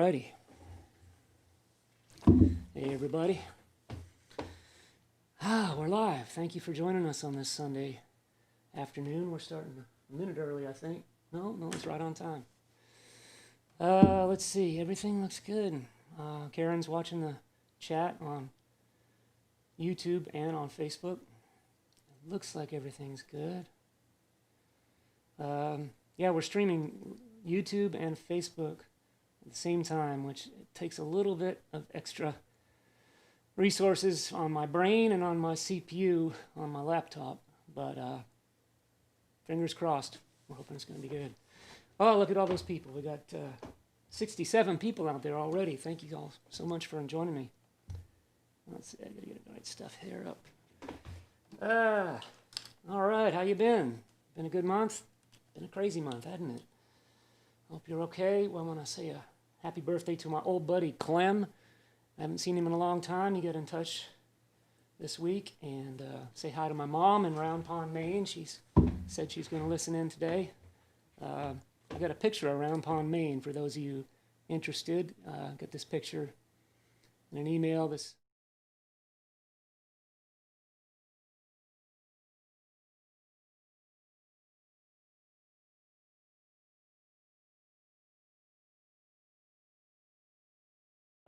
Alrighty. Hey everybody. We're live. Thank you for joining us on this Sunday afternoon. We're starting a minute early, I think. No, it's right on time. Let's see. Everything looks good. Karen's watching the chat on YouTube and on Facebook. It looks like everything's good. Yeah, we're streaming YouTube and Facebook at the same time, which takes a little bit of extra resources on my brain and on my CPU on my laptop, but fingers crossed. We're hoping it's going to be good. Oh, look at all those people. We got 67 people out there already. Thank you all so much for joining me. Let's see, I gotta get the right stuff here up. All right, how you been? Been a good month? Been a crazy month, hasn't it? Hope you're okay. Well, I want to say a happy birthday to my old buddy Clem. I haven't seen him in a long time. He got in touch this week, and say hi to my mom in Round Pond, Maine. She's said she's going to listen in today. I got a picture of Round Pond, Maine for those of you interested. Got this picture in an email. This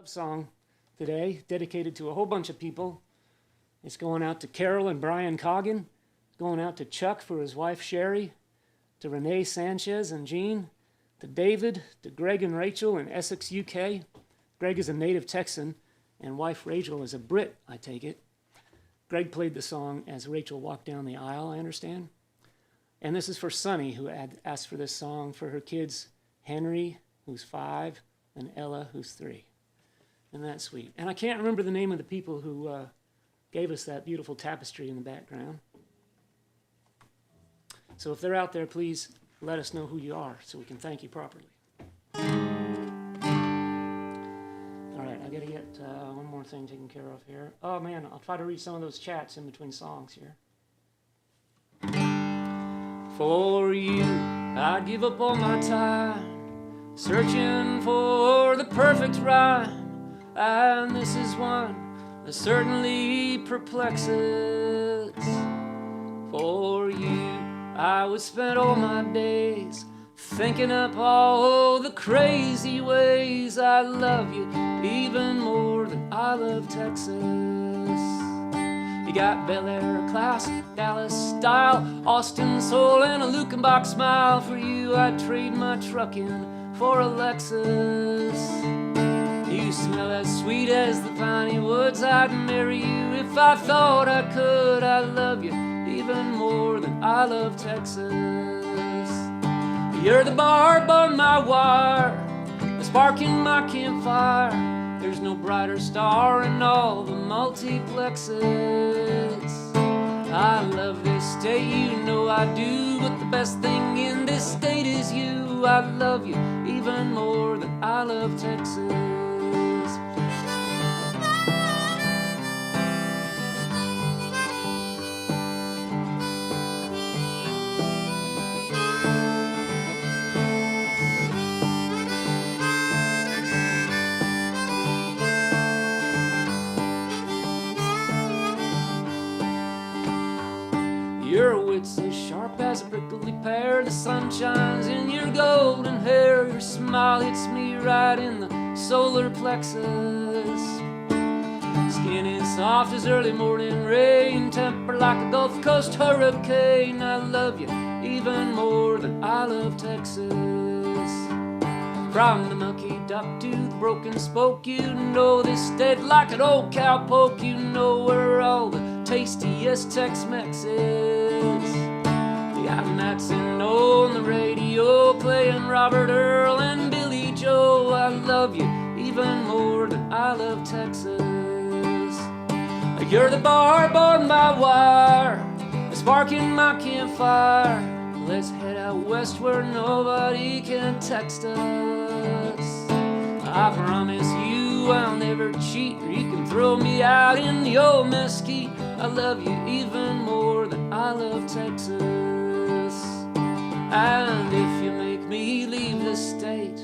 song today, dedicated to a whole bunch of people. It's going out to Carol and Brian Coggin. It's going out to Chuck for his wife Sherry, to Renee Sanchez and Jean, to David, to Greg and Rachel in Essex, UK. Greg is a native Texan, and wife Rachel is a Brit, I take it. Greg played the song as Rachel walked down the aisle, I understand. And this is for Sunny, who had asked for this song for her kids, Henry, who's 5, and Ella, who's 3. Isn't that sweet? And I can't remember the name of the people who gave us that beautiful tapestry in the background. So if they're out there, please let us know who you are so we can thank you properly. All right, I got to get one more thing taken care of here. Oh, man, I'll try to read some of those chats in between songs here. For you, I'd give up all my time searching for the perfect rhyme. And this is one that certainly perplexes. For you, I would spend all my days thinking up all the crazy ways I love you, even more than I love Texas. You got Bel Air class, Dallas style, Austin soul, and a Lukenbach smile. For you, I'd trade my truck in for a Lexus. You smell as sweet as the piney woods. I'd marry you if I thought I could. I love you even more than I love Texas. You're the barb on my wire, the spark in my campfire. There's no brighter star in all the multiplexes. I love this state, you know I do, but the best thing in this state is you. I love you even more than I love Texas. Your wit's as sharp as a prickly pear. The sun shines in your golden hair. Your smile hits me right in the solar plexus. Skin is soft as early morning rain, temper like a Gulf Coast hurricane. I love you even more than I love Texas. From the Milky Duck to the Broken Spoke, you know this state like an old cowpoke. You know where all the tastiest Tex-Mex is. Yeah, Matson on the radio, playing Robert Earl and Billy Joe. I love you even more than I love Texas. You're the barb on my wire, the spark in my campfire. Let's head out west where nobody can text us. I promise you I'll never cheat, or you can throw me out in the old mesquite. I love you even more than I love Texas. And if you make me leave this state,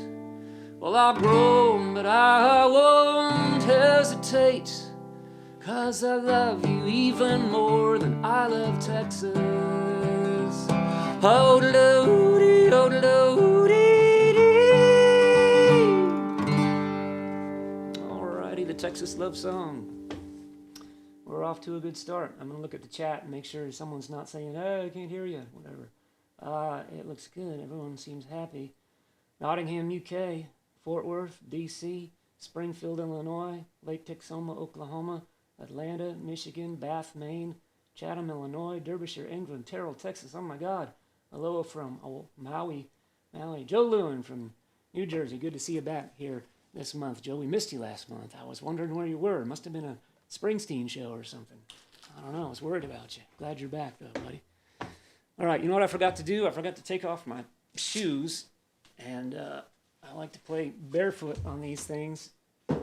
Well, I've grown, but I won't hesitate, 'cause I love you even more than I love Texas. Oh-de-lo-dee, oh-de-lo-dee-dee. Alrighty, the Texas love song. We're off to a good start. I'm going to look at the chat and make sure someone's not saying, "Hey, I can't hear you," whatever. It looks good. Everyone seems happy. Nottingham, UK, Fort Worth, DC, Springfield, Illinois, Lake Texoma, Oklahoma, Atlanta, Michigan, Bath, Maine, Chatham, Illinois, Derbyshire, England, Terrell, Texas. Oh my God. Aloha from Maui. Joe Lewin from New Jersey. Good to see you back here this month. Joe, we missed you last month. I was wondering where you were. It must have been a Springsteen show or something. I don't know. I was worried about you. Glad you're back, though, buddy. All right. You know what I forgot to do? I forgot to take off my shoes. And I like to play barefoot on these things.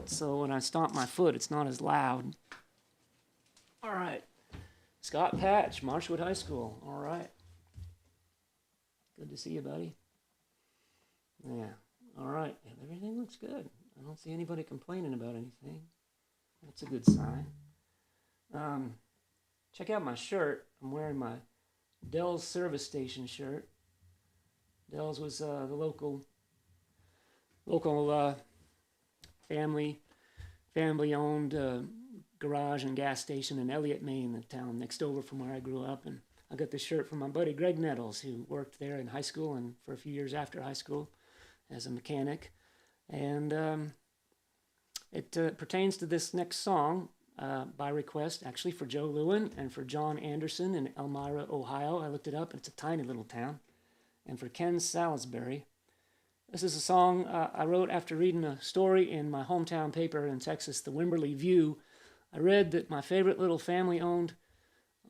So when I stomp my foot, it's not as loud. All right. Scott Patch, Marshwood High School. All right. Good to see you, buddy. Yeah. All right. Everything looks good. I don't see anybody complaining about anything. That's a good sign. Check out my shirt. I'm wearing my Dell's service station shirt. Dell's was the local family-owned garage and gas station in Elliott, Maine, the town next over from where I grew up. And I got this shirt from my buddy Greg Nettles, who worked there in high school and for a few years after high school as a mechanic. And it pertains to this next song by request, actually for Joe Lewin and for John Anderson in Elmira, Ohio. I looked it up, and it's a tiny little town. And for Ken Salisbury. This is a song I wrote after reading a story in my hometown paper in Texas, the Wimberley View. I read that my favorite little family-owned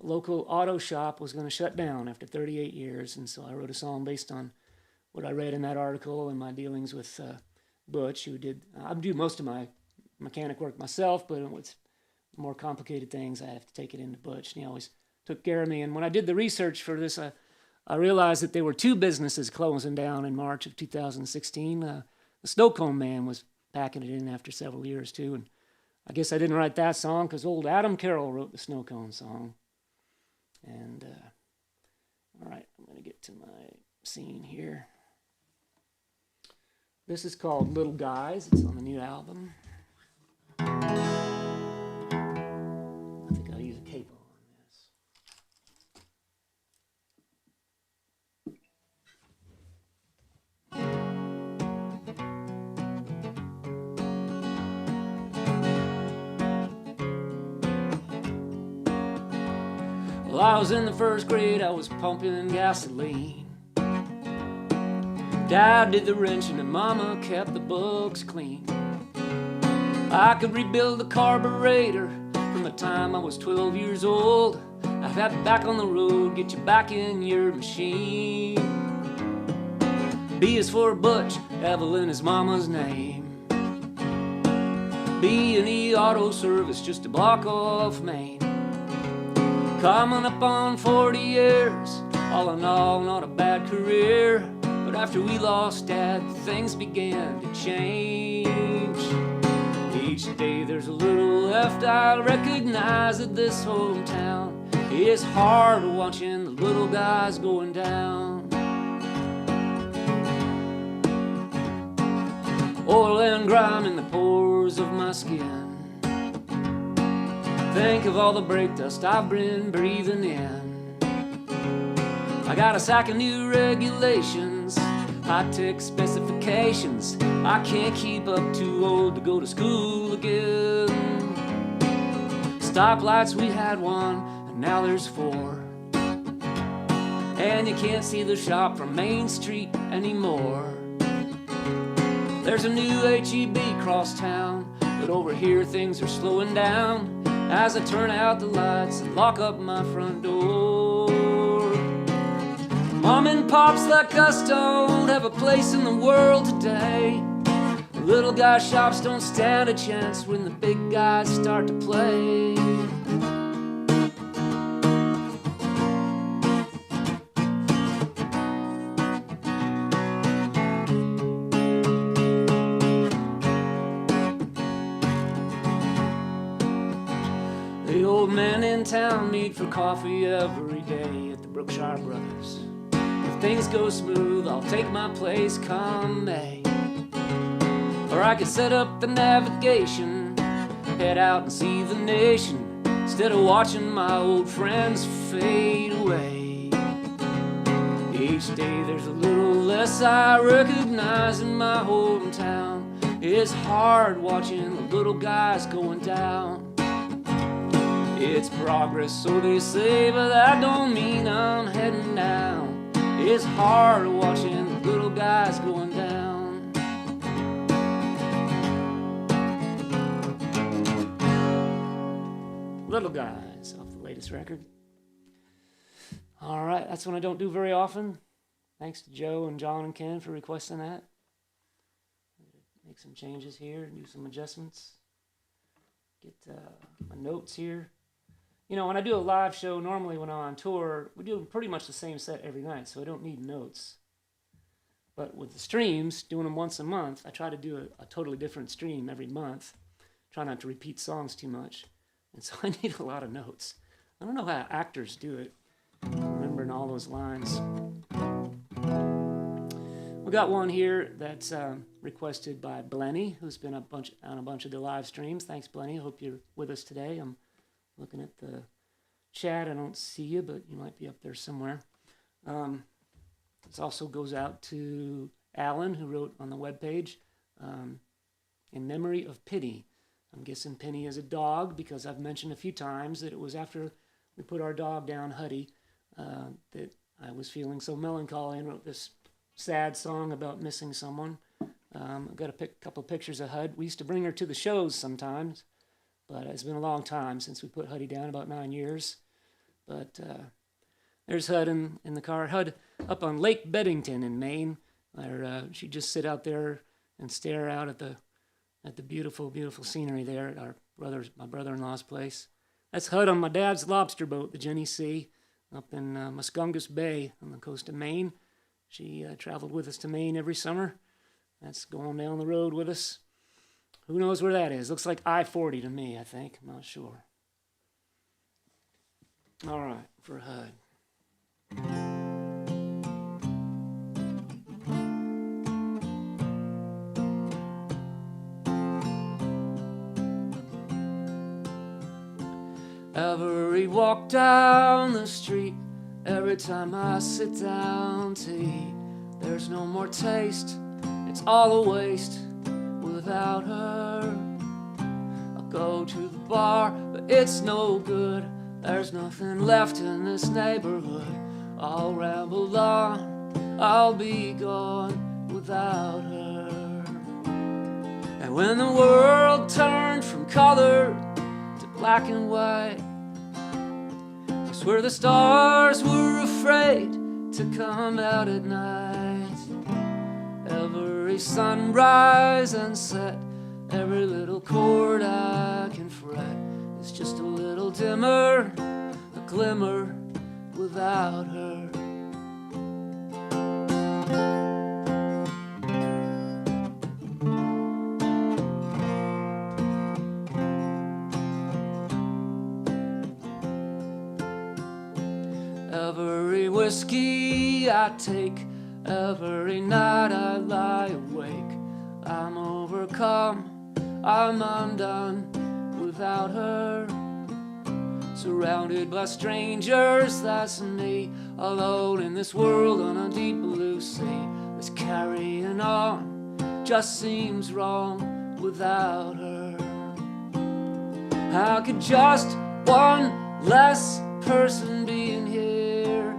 local auto shop was going to shut down after 38 years, and so I wrote a song based on what I read in that article and my dealings with Butch, who did... I do most of my mechanic work myself, but with more complicated things, I have to take it into Butch, and he always took care of me. And when I did the research for this, I realized that there were two businesses closing down in March of 2016. The Snow Cone Man was packing it in after several years, too. And I guess I didn't write that song because old Adam Carroll wrote the Snow Cone song. And, all right, I'm going to get to my scene here. This is called Little Guys. It's on the new album. I think I'll use a capo. Well, I was in the first grade, I was pumping gasoline. Dad did the wrenching and Mama kept the books clean. I could rebuild the carburetor from the time I was 12 years old. I'd have you back on the road, get you back in your machine. B is for Butch, Evelyn is Mama's name. B&E Auto Service, just a block off Main. Coming up on 40 years, all in all, not a bad career. But after we lost Dad, things began to change. Each day there's a little left, I recognize that this hometown is hard watching the little guys going down. Oil and grime in the pores of my skin. Think of all the brake dust I've been breathing in. I got a sack of new regulations, high-tech specifications. I can't keep up, too old to go to school again. Stoplights, we had one, and now there's four. And you can't see the shop from Main Street anymore. There's a new HEB cross town, but over here things are slowing down as I turn out the lights and lock up my front door. Mom and pops like us don't have a place in the world today. Little guy shops don't stand a chance when the big guys start to play. in town meet for coffee every day at the Brookshire Brothers. If things go smooth, I'll take my place come May. Or I could set up the navigation, head out and see the nation, instead of watching my old friends fade away. Each day there's a little less I recognize in my hometown. It's hard watching the little guys going down. It's progress, so they say, but that don't mean I'm heading down. It's hard watching the little guys going down. Little Guys, off the latest record. All right, that's one I don't do very often. Thanks to Joe and John and Ken for requesting that. Make some changes here, do some adjustments. Get my notes here. You know, when I do a live show, normally when I'm on tour, we do pretty much the same set every night, so I don't need notes. But with the streams, doing them once a month, I try to do a totally different stream every month. Try not to repeat songs too much. And so I need a lot of notes. I don't know how actors do it, remembering all those lines. We got one here that's requested by Blenny, who's been on a bunch of the live streams. Thanks, Blenny. I hope you're with us today. I'm looking at the chat. I don't see you, but you might be up there somewhere. This also goes out to Alan, who wrote on the webpage, in memory of Paty. I'm guessing Penny is a dog because I've mentioned a few times that it was after we put our dog down, Huddy, that I was feeling so melancholy and wrote this sad song about missing someone. I've got a couple pictures of Hud. We used to bring her to the shows sometimes, but it's been a long time since we put Huddy down, about 9 years. But there's Hud in the car. Hud up on Lake Beddington in Maine, where she'd just sit out there and stare out at the beautiful, beautiful scenery there at my brother-in-law's place. That's Hud on my dad's lobster boat, the Jenny C, up in Muscongus Bay on the coast of Maine. She traveled with us to Maine every summer. That's going down the road with us. Who knows where that is? Looks like I-40 to me, I think. I'm not sure. All right, for Hud. Every walk down the street, every time I sit down to eat, there's no more taste, it's all a waste without her. I'll go to the bar, but it's no good, there's nothing left in this neighborhood. I'll ramble on, I'll be gone without her. And when the world turned from color to black and white, it's where the stars were afraid to come out at night. Every sunrise and set, every little chord I can fret is just a little dimmer, a glimmer without her. Every whiskey I take, every night I lie awake, I'm overcome, I'm undone without her. Surrounded by strangers, that's me, alone in this world on a deep blue sea. This carrying on just seems wrong without her. How could just one less person being here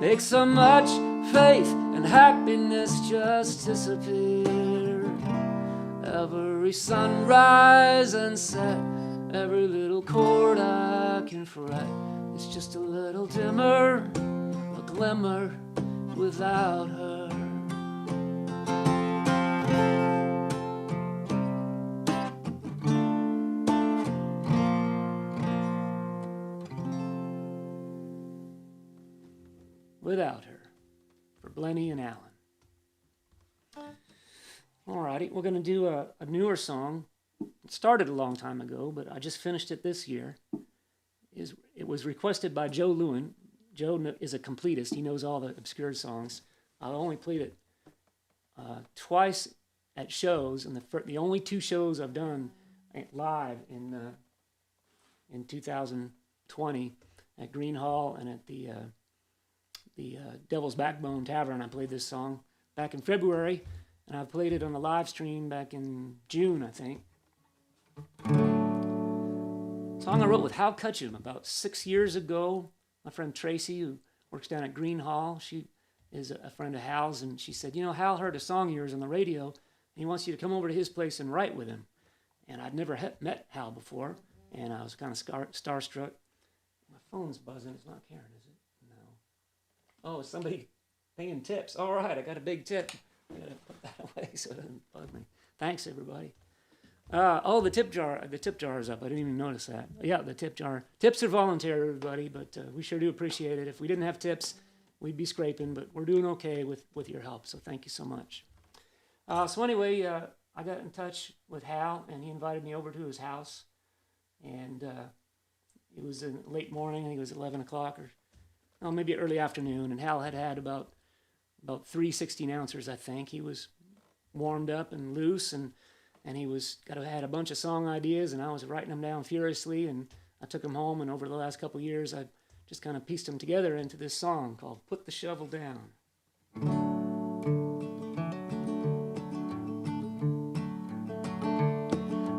make so much faith and happiness just disappear? Every sunrise and set, every little chord I can fret is just a little dimmer, a glimmer without her. Without her, for Blenny and Alan. Alrighty, we're going to do a newer song. It started a long time ago, but I just finished it this year. it was requested by Joe Lewin. Joe is a completist. He knows all the obscure songs. I only played it twice at shows, and the only 2 shows I've done live in 2020 at Green Hall and at the Devil's Backbone Tavern. I played this song back in February, and I played it on the live stream back in June, I think. Song I wrote with Hal Cutchum about 6 years ago. My friend Tracy, who works down at Green Hall, she is a friend of Hal's, and she said, Hal heard a song of yours on the radio, and he wants you to come over to his place and write with him. And I'd never met Hal before, and I was kind of starstruck. My phone's buzzing. It's not Karen, is it? No. Oh, it's somebody paying tips. All right, I got a big tip. I got to put that away so it doesn't bug me. Thanks, everybody. The tip jar. The tip jar is up. I didn't even notice that. Yeah, the tip jar. Tips are voluntary, everybody, but we sure do appreciate it. If we didn't have tips, we'd be scraping, but we're doing okay with your help, so thank you so much. So anyway, I got in touch with Hal, and he invited me over to his house, and it was in late morning. I think it was 11 o'clock or maybe early afternoon, and Hal had about 3 16-ounces, I think. He was warmed up and loose, and he had a bunch of song ideas, and I was writing them down furiously, and I took them home, and over the last couple of years, I just kind of pieced them together into this song called Put the Shovel Down.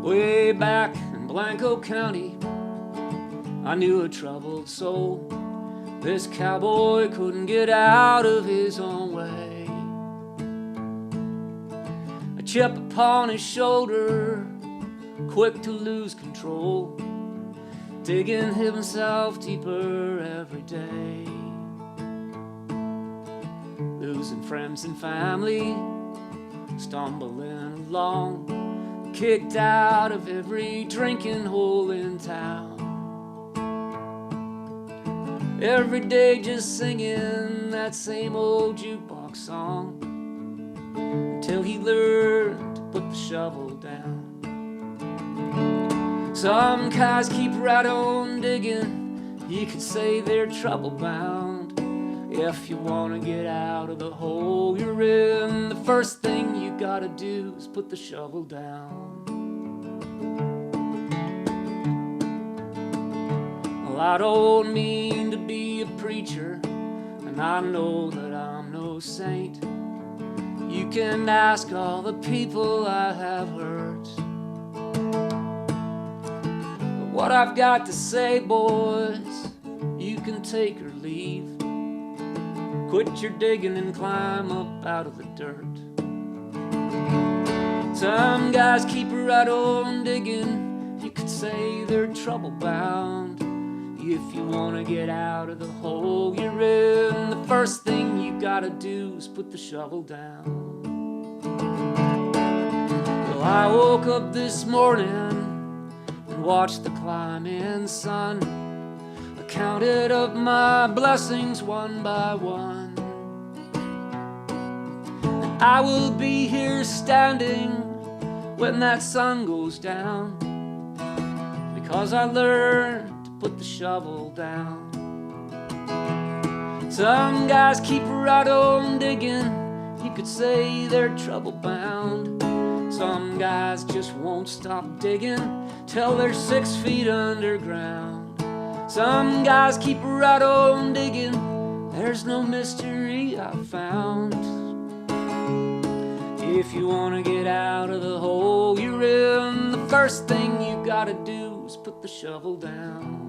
Way back in Blanco County, I knew a troubled soul. This cowboy couldn't get out of his own way. A chip upon his shoulder, quick to lose control, digging himself deeper every day. Losing friends and family, stumbling along, kicked out of every drinking hole in town. Every day just singing that same old jukebox song, until he learned to put the shovel down. Some guys keep right on digging, you could say they're trouble bound. If you want to get out of the hole you're in, the first thing you gotta do is put the shovel down. Well, I don't mean to be a preacher, and I know that I'm no saint. You can ask all the people I have hurt. But what I've got to say, boys, you can take or leave. Quit your digging and climb up out of the dirt. Some guys keep right on digging, you could say they're trouble bound. If you want to get out of the hole you're in, the first thing you gotta do is put the shovel down. Well, I woke up this morning and watched the climbing sun. I counted up my blessings one by one, and I will be here standing when that sun goes down, because I learned put the shovel down. Some guys keep right on digging, you could say they're trouble bound. Some guys just won't stop digging till they're 6 feet underground. Some guys keep right on digging, there's no mystery I've found. If you want to get out of the hole you're in, the first thing you gotta do is put the shovel down.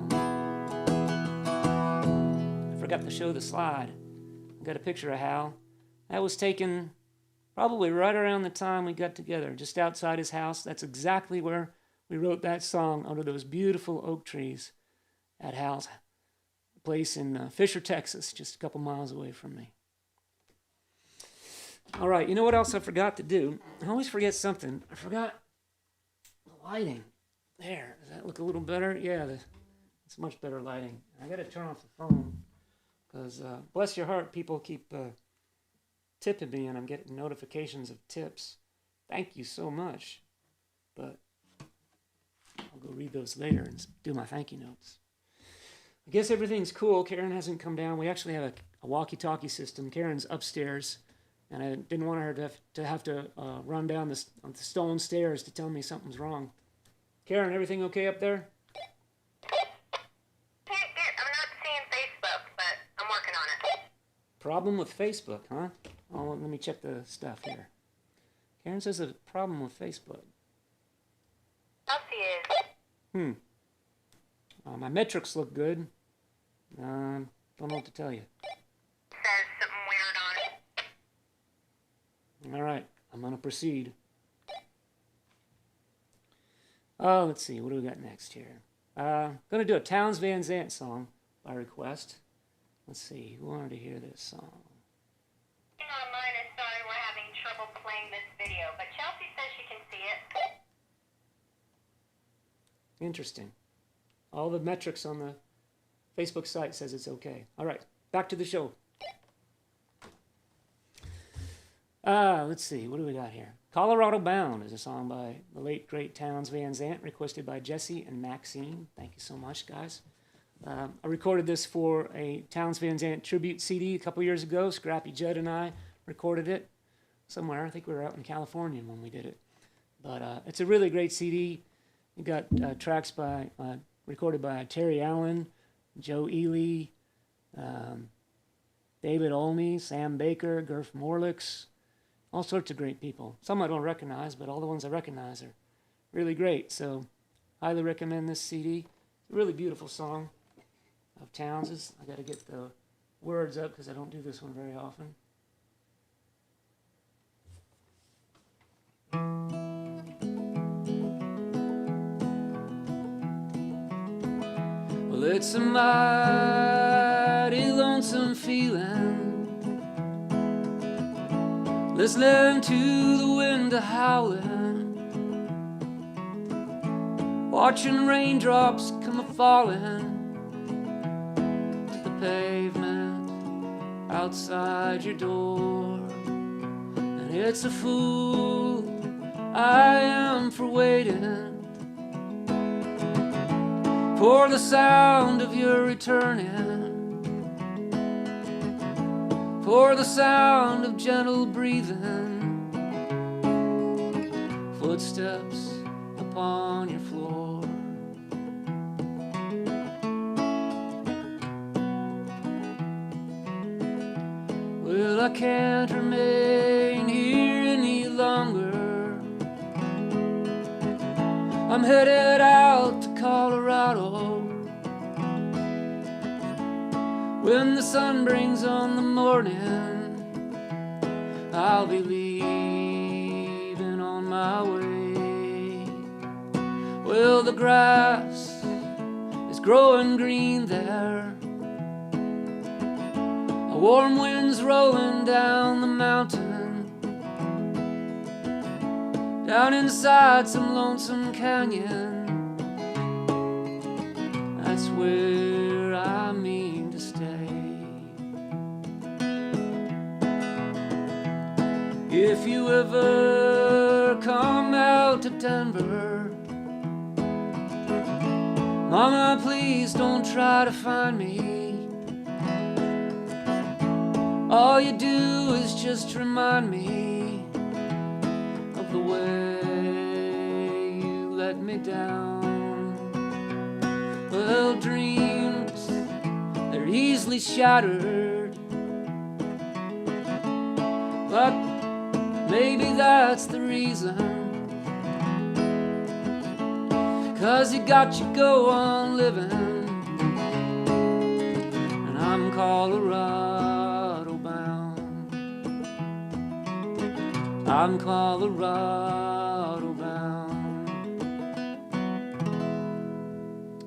I forgot to show the slide. I got a picture of Hal. That was taken probably right around the time we got together, just outside his house. That's exactly where we wrote that song, under those beautiful oak trees at Hal's place in Fisher, Texas, just a couple miles away from me. All right, you know what else I forgot to do? I always forget something. I forgot the lighting. There, does that look a little better? Yeah, it's much better lighting. I got to turn off the phone because, bless your heart, people keep tipping me, and I'm getting notifications of tips. Thank you so much. But I'll go read those later and do my thank you notes. I guess everything's cool. Karen hasn't come down. We actually have a walkie-talkie system. Karen's upstairs, and I didn't want her to have to run down the stone stairs to tell me something's wrong. Karen, everything okay up there? I'm not seeing Facebook, but I'm working on it. Problem with Facebook, huh? Oh, let me check the stuff here. Karen says a problem with Facebook. Chelsea is. My metrics look good. Don't know what to tell you. Says something weird on it. All right, I'm going to proceed. Oh, let's see. What do we got next here? Going to do a Townes Van Zandt song by request. Let's see. Who wanted to hear this song? Online is sorry we're having trouble playing this video, but Chelsea says she can see it. Interesting. All the metrics on the Facebook site says it's okay. All right, back to the show. Let's see. What do we got here? Colorado Bound is a song by the late, great Townes Van Zandt, requested by Jesse and Maxine. Thank you so much, guys. I recorded this for a Townes Van Zandt tribute CD a couple years ago. Scrappy Judd and I recorded it somewhere. I think we were out in California when we did it. But it's a really great CD. You got tracks by recorded by Terry Allen, Joe Ely, David Olney, Sam Baker, Gerf Morlix, all sorts of great people. Some I don't recognize, but all the ones I recognize are really great. So highly recommend this CD. It's a really beautiful song of Townes's. I got to get the words up because I don't do this one very often. Well, it's a mighty lonesome feeling, listening to the wind a-howling, watching raindrops come a-falling to the pavement outside your door. And it's a fool I am for waiting for the sound of your returning, for the sound of gentle breathing, footsteps upon your floor. Well, I can't remain here any longer. I'm headed out to Colorado. When the sun brings on the morning, I'll be leaving on my way. Well, the grass is growing green there, a warm wind's rolling down the mountain, down inside some lonesome canyon. That's where I mean to stay. If you ever come out to Denver, Mama, please don't try to find me. All you do is just remind me of the way you let me down. Well, dreams, they're easily shattered, but maybe that's the reason, 'cause you got you go on living, and I'm Colorado bound. I'm Colorado bound.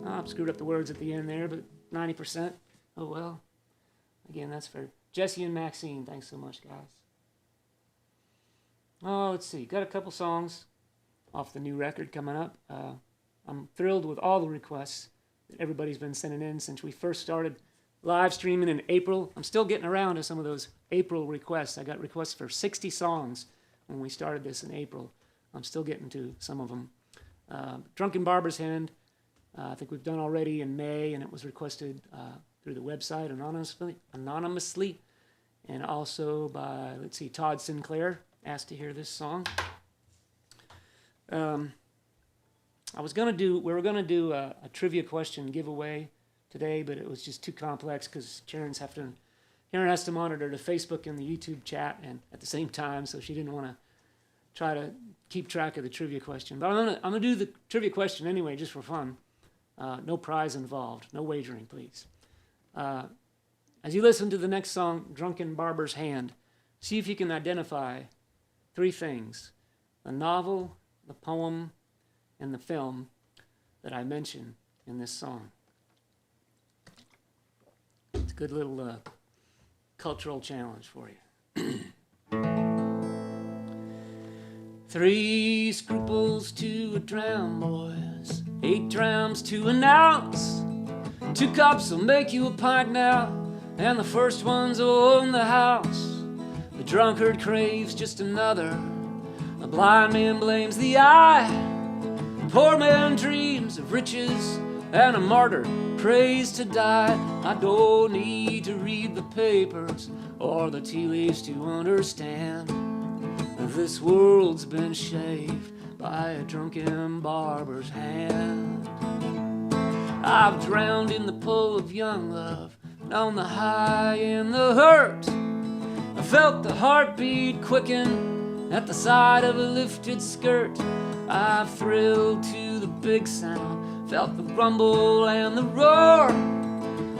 I screwed up the words at the end there, but 90%. Oh well. Again, that's for Jesse and Maxine. Thanks so much, guys. Oh, let's see. Got a couple songs off the new record coming up. I'm thrilled with all the requests that everybody's been sending in since we first started live streaming in April. I'm still getting around to some of those April requests. I got requests for 60 songs when we started this in April. I'm still getting to some of them. Drunken Barber's Hand I think we've done already in May, and it was requested through the website anonymously, and also by, let's see, Todd Sinclair asked to hear this song. We were gonna do a trivia question giveaway today, but it was just too complex because Karen has to monitor the Facebook and the YouTube chat and at the same time, so she didn't want to try to keep track of the trivia question. But I'm gonna do the trivia question anyway, just for fun. No prize involved, no wagering, please. As you listen to the next song, Drunken Barber's Hand, see if you can identify three things: the novel, the poem, and the film that I mention in this song. It's a good little cultural challenge for you. 3 scruples to a dram, boys. 8 drams to an ounce. 2 cups will make you a pint now, and the first one's own the house. The drunkard craves just another. The blind man blames the eye. The poor man dreams of riches, and a martyr prays to die. I don't need to read the papers or the tea leaves to understand this world's been shaved by a drunken barber's hand. I've drowned in the pool of young love, known the high and the hurt. I felt the heartbeat quicken at the sight of a lifted skirt. I've thrilled to the big sound, felt the rumble and the roar.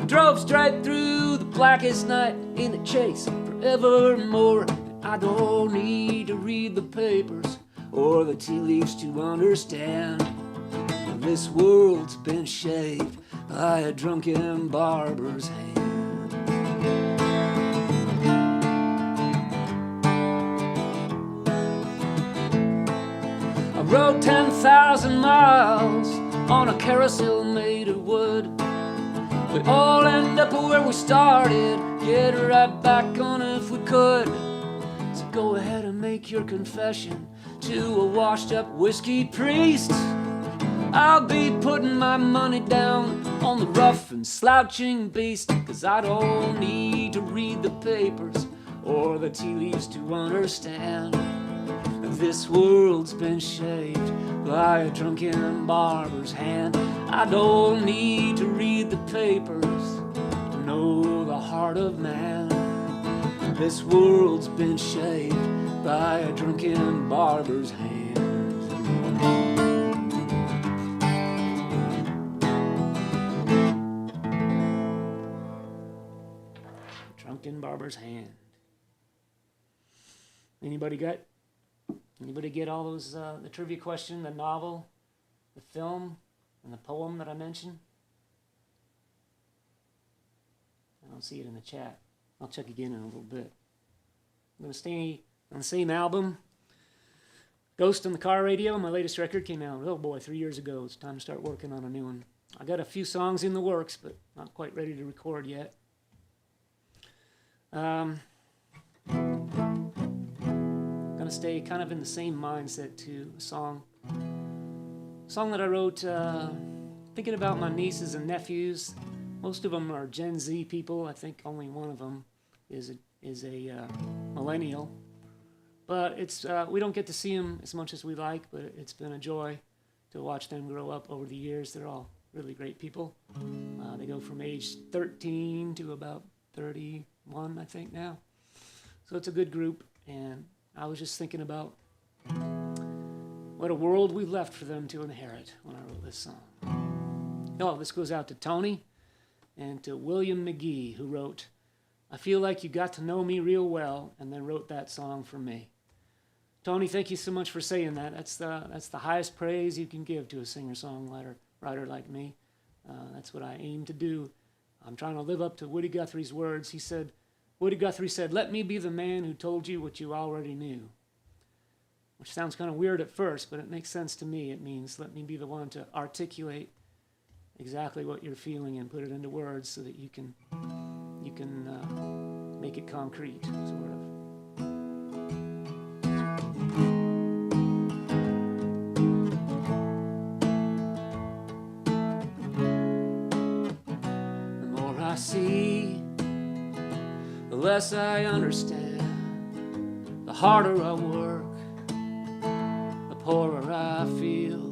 Drove straight through the blackest night in the chase forevermore. I don't need to read the papers or the tea leaves to understand this world's been shaved by a drunken barber's hand. I rode 10,000 miles on a carousel made of wood. We all end up where we started, get right back on if we could. So go ahead and make your confession to a washed up whiskey priest. I'll be putting my money down on the rough and slouching beast, 'cause I don't need to read the papers or the tea leaves to understand this world's been shaved by a drunken barber's hand. I don't need to read the papers to know the heart of man. This world's been shaved by a drunken barber's hand. Drunken barber's hand. Anybody get all those, the trivia question, the novel, the film, and the poem that I mentioned? I don't see it in the chat. I'll check again in a little bit. I'm going to stay on the same album. Ghost on the Car Radio, my latest record, came out, oh boy, 3 years ago. It's time to start working on a new one. I got a few songs in the works, but not quite ready to record yet. Gonna stay kind of in the same mindset to a song that I wrote thinking about my nieces and nephews. Most of them are Gen Z people. I think only one of them is a millennial. But it's we don't get to see them as much as we like, but it's been a joy to watch them grow up over the years. They're all really great people. They go from age 13 to about 31, I think, now. So it's a good group, and I was just thinking about what a world we left for them to inherit when I wrote this song. Oh, this goes out to Tony and to William McGee, who wrote, "I feel like you got to know me real well," and then wrote that song for me. Tony, thank you so much for saying that. That's the highest praise you can give to a singer-songwriter like me. That's what I aim to do. I'm trying to live up to Woody Guthrie's words. Woody Guthrie said, "Let me be the man who told you what you already knew." Which sounds kind of weird at first, but it makes sense to me. It means let me be the one to articulate exactly what you're feeling and put it into words so that you can make it concrete, sort of. less I understand, the harder I work, the poorer I feel,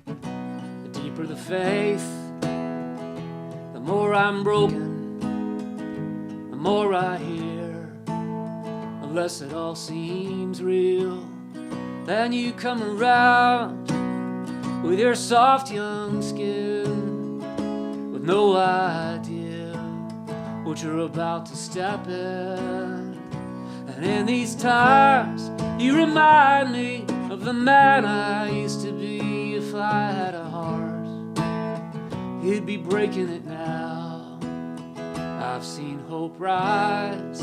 the deeper the faith, the more I'm broken, the more I hear, the less it all seems real. Then you come around with your soft young skin, with no idea what you're about to step in. And in these times you remind me of the man I used to be. If I had a heart, you'd be breaking it now. I've seen hope rise,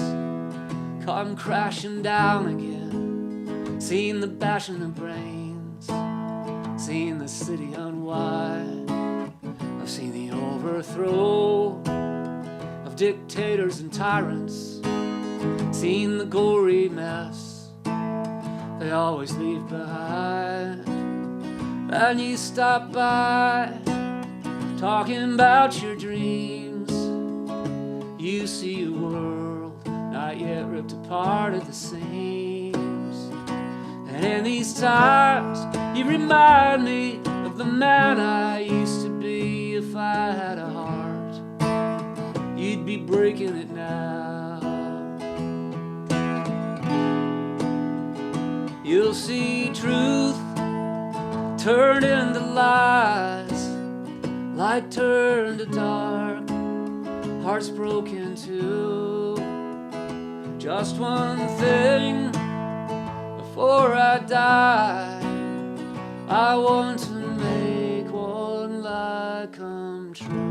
come crashing down again, seen the bashing of brains, seen the city unwind. I've seen the overthrow of dictators and tyrants, seen the gory mess they always leave behind. And you stop by talking about your dreams. You see a world not yet ripped apart at the seams. And in these times you remind me of the man I used to be. If I had a heart, you'd be breaking it now. You'll see truth turned into lies, light turned to dark, hearts broken too. Just one thing before I die, I want to make one lie come true.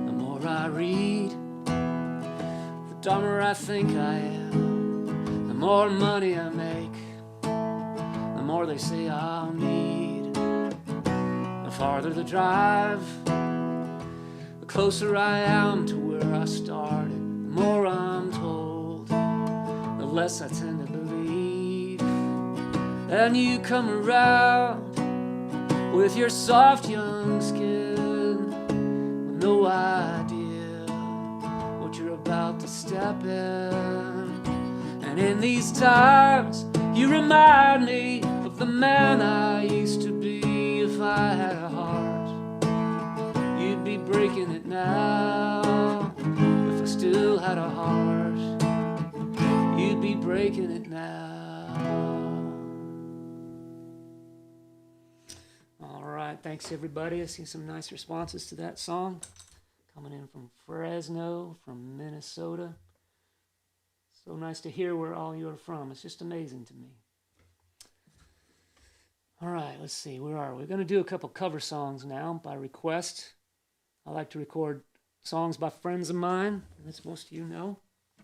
The more I read, the dumber I think I am. The more money I make, the more they say I'll need. The farther the drive, the closer I am to where I started. The more I'm told, the less I tend to believe. And you come around with your soft young skin, with no idea what you're about to step in. And in these times you remind me of the man I used to be. If I had a heart, you'd be breaking it now. If I still had a heart, you'd be breaking it now. All right, thanks everybody. I see some nice responses to that song coming in from Fresno, from Minnesota. So nice to hear where all you are from. It's just amazing to me. All right, let's see. Where are we? We're going to do a couple cover songs now by request. I like to record songs by friends of mine, as most of you know.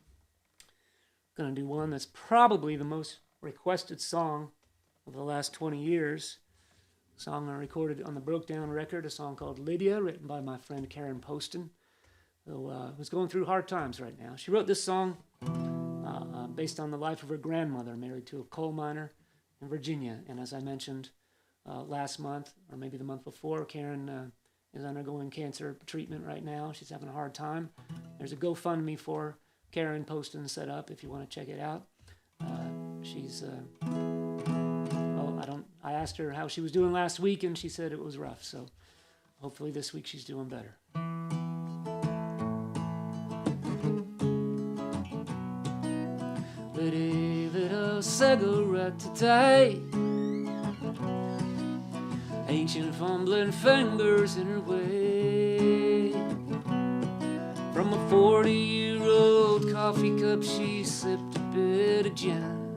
I'm going to do one that's probably the most requested song of the last 20 years. A song I recorded on the Broke Down record, a song called Lydia, written by my friend Karen Poston, who was going through hard times right now. She wrote this song based on the life of her grandmother, married to a coal miner in Virginia. And as I mentioned last month, or maybe the month before, Karen is undergoing cancer treatment right now. She's having a hard time. There's a GoFundMe for Karen Poston set up if you want to check it out. I asked her how she was doing last week, and she said it was rough. So hopefully this week she's doing better. Liddy lit a cigarette today, ancient fumbling fingers in her way. From a 40-year-old coffee cup she sipped a bit of gin,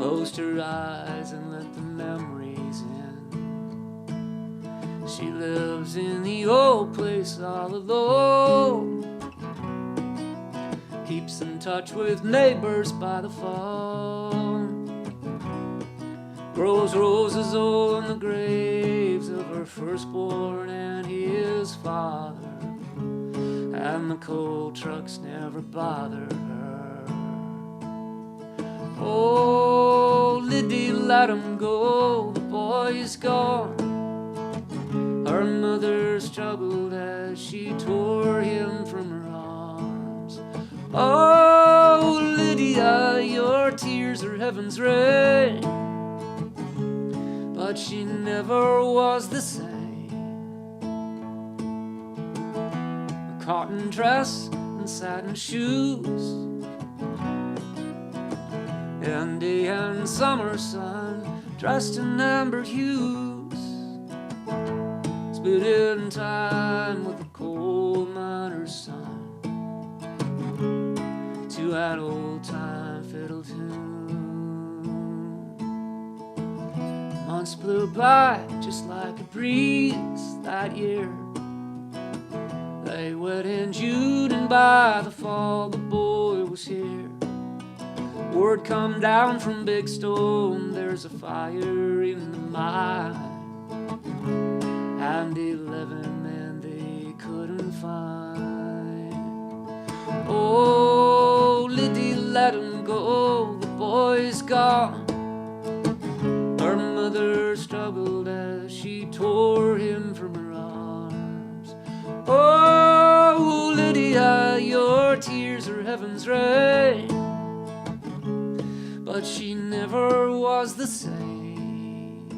closed her eyes and let the memories in. She lives in the old place all alone, keeps in touch with neighbors by the phone, grows roses on the graves of her firstborn and his father, and the coal trucks never bother her. Oh, Lydia, let him go, the boy is gone. Her mother struggled as she tore him from her arms. Oh, Lydia, your tears are heaven's rain. But she never was the same. A cotton dress and satin shoes, and day and summer sun dressed in amber hues, split in time with the coal miner's son to an old-time fiddle tune. Months flew by just like a breeze that year. They wed in June, and by the fall the boy was here. Word come down from Big Stone, there's a fire in the mine, and 11 men they couldn't find. Oh, Lydia, let him go, the boy's gone. Her mother struggled as she tore him from her arms. Oh, Lydia, your tears are heaven's rain. But she never was the same.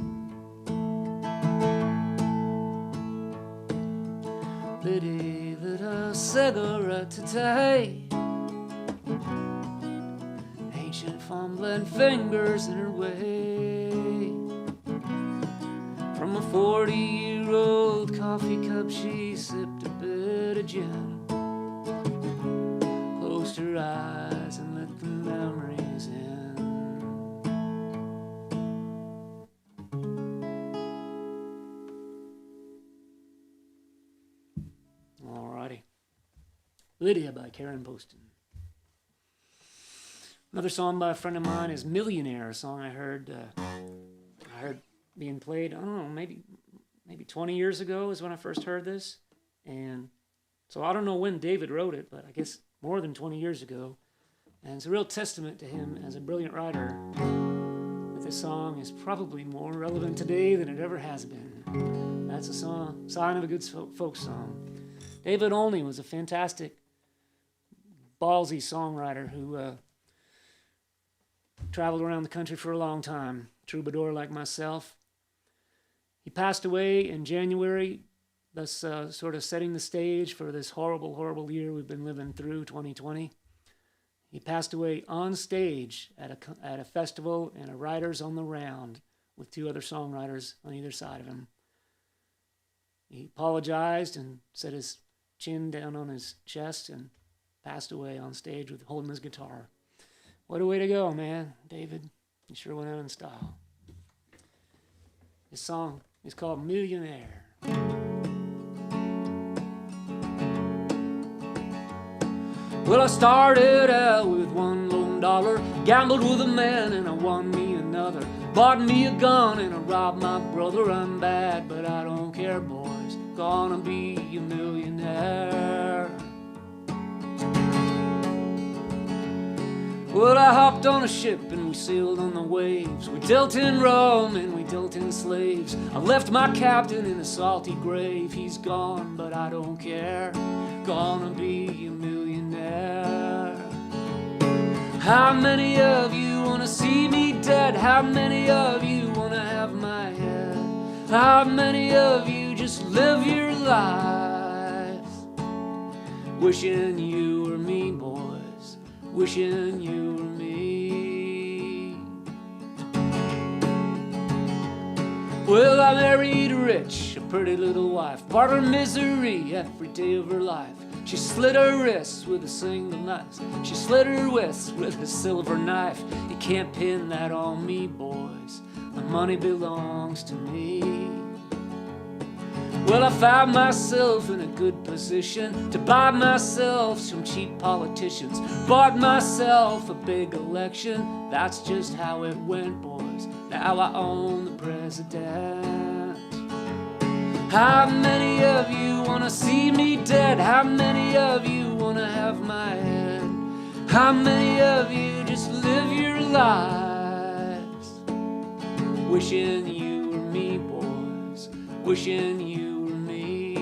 Lydia lit a cigarette today, ancient fumbling fingers in her way. From a 40-year-old coffee cup she sipped a bit of gin, closed her eyes and let the memories in. Alrighty. Lydia by Karen Poston. Another song by a friend of mine is Millionaire, a song I heard being played, I don't know, maybe 20 years ago is when I first heard this. And so I don't know when David wrote it, but I guess more than 20 years ago. And it's a real testament to him as a brilliant writer that this song is probably more relevant today than it ever has been. That's a song, sign of a good folk song. David Olney was a fantastic, ballsy songwriter who traveled around the country for a long time, troubadour like myself. He passed away in January, thus sort of setting the stage for this horrible, horrible year we've been living through, 2020. He passed away on stage at a festival and a Writers on the Round with two other songwriters on either side of him. He apologized and set his chin down on his chest and passed away on stage with holding his guitar. What a way to go, man, David. You sure went out in style. This song is called Millionaire. Well, I started out with one lone dollar, gambled with a man and I won me another. Bought me a gun and I robbed my brother. I'm bad, but I don't care, boys. Gonna be a millionaire. Well, I hopped on a ship and we sailed on the waves. We dealt in rum and we dealt in slaves. I left my captain in a salty grave. He's gone, but I don't care. Gonna be a millionaire. How many of you wanna see me dead? How many of you wanna have my head? How many of you just live your lives wishing you were me, boys? Wishing you were me. Well, I married rich, a pretty little wife, brought her misery every day of her life. She slit her wrists with a single knife. She slit her wrists with a silver knife. You can't pin that on me, boys. The money belongs to me. Well, I found myself in a good position to buy myself some cheap politicians. Bought myself a big election. That's just how it went, boys. Now I own the president. How many of you wanna see me dead? How many of you wanna have my head? How many of you just live your lives wishing you were me, boys, wishing you were me?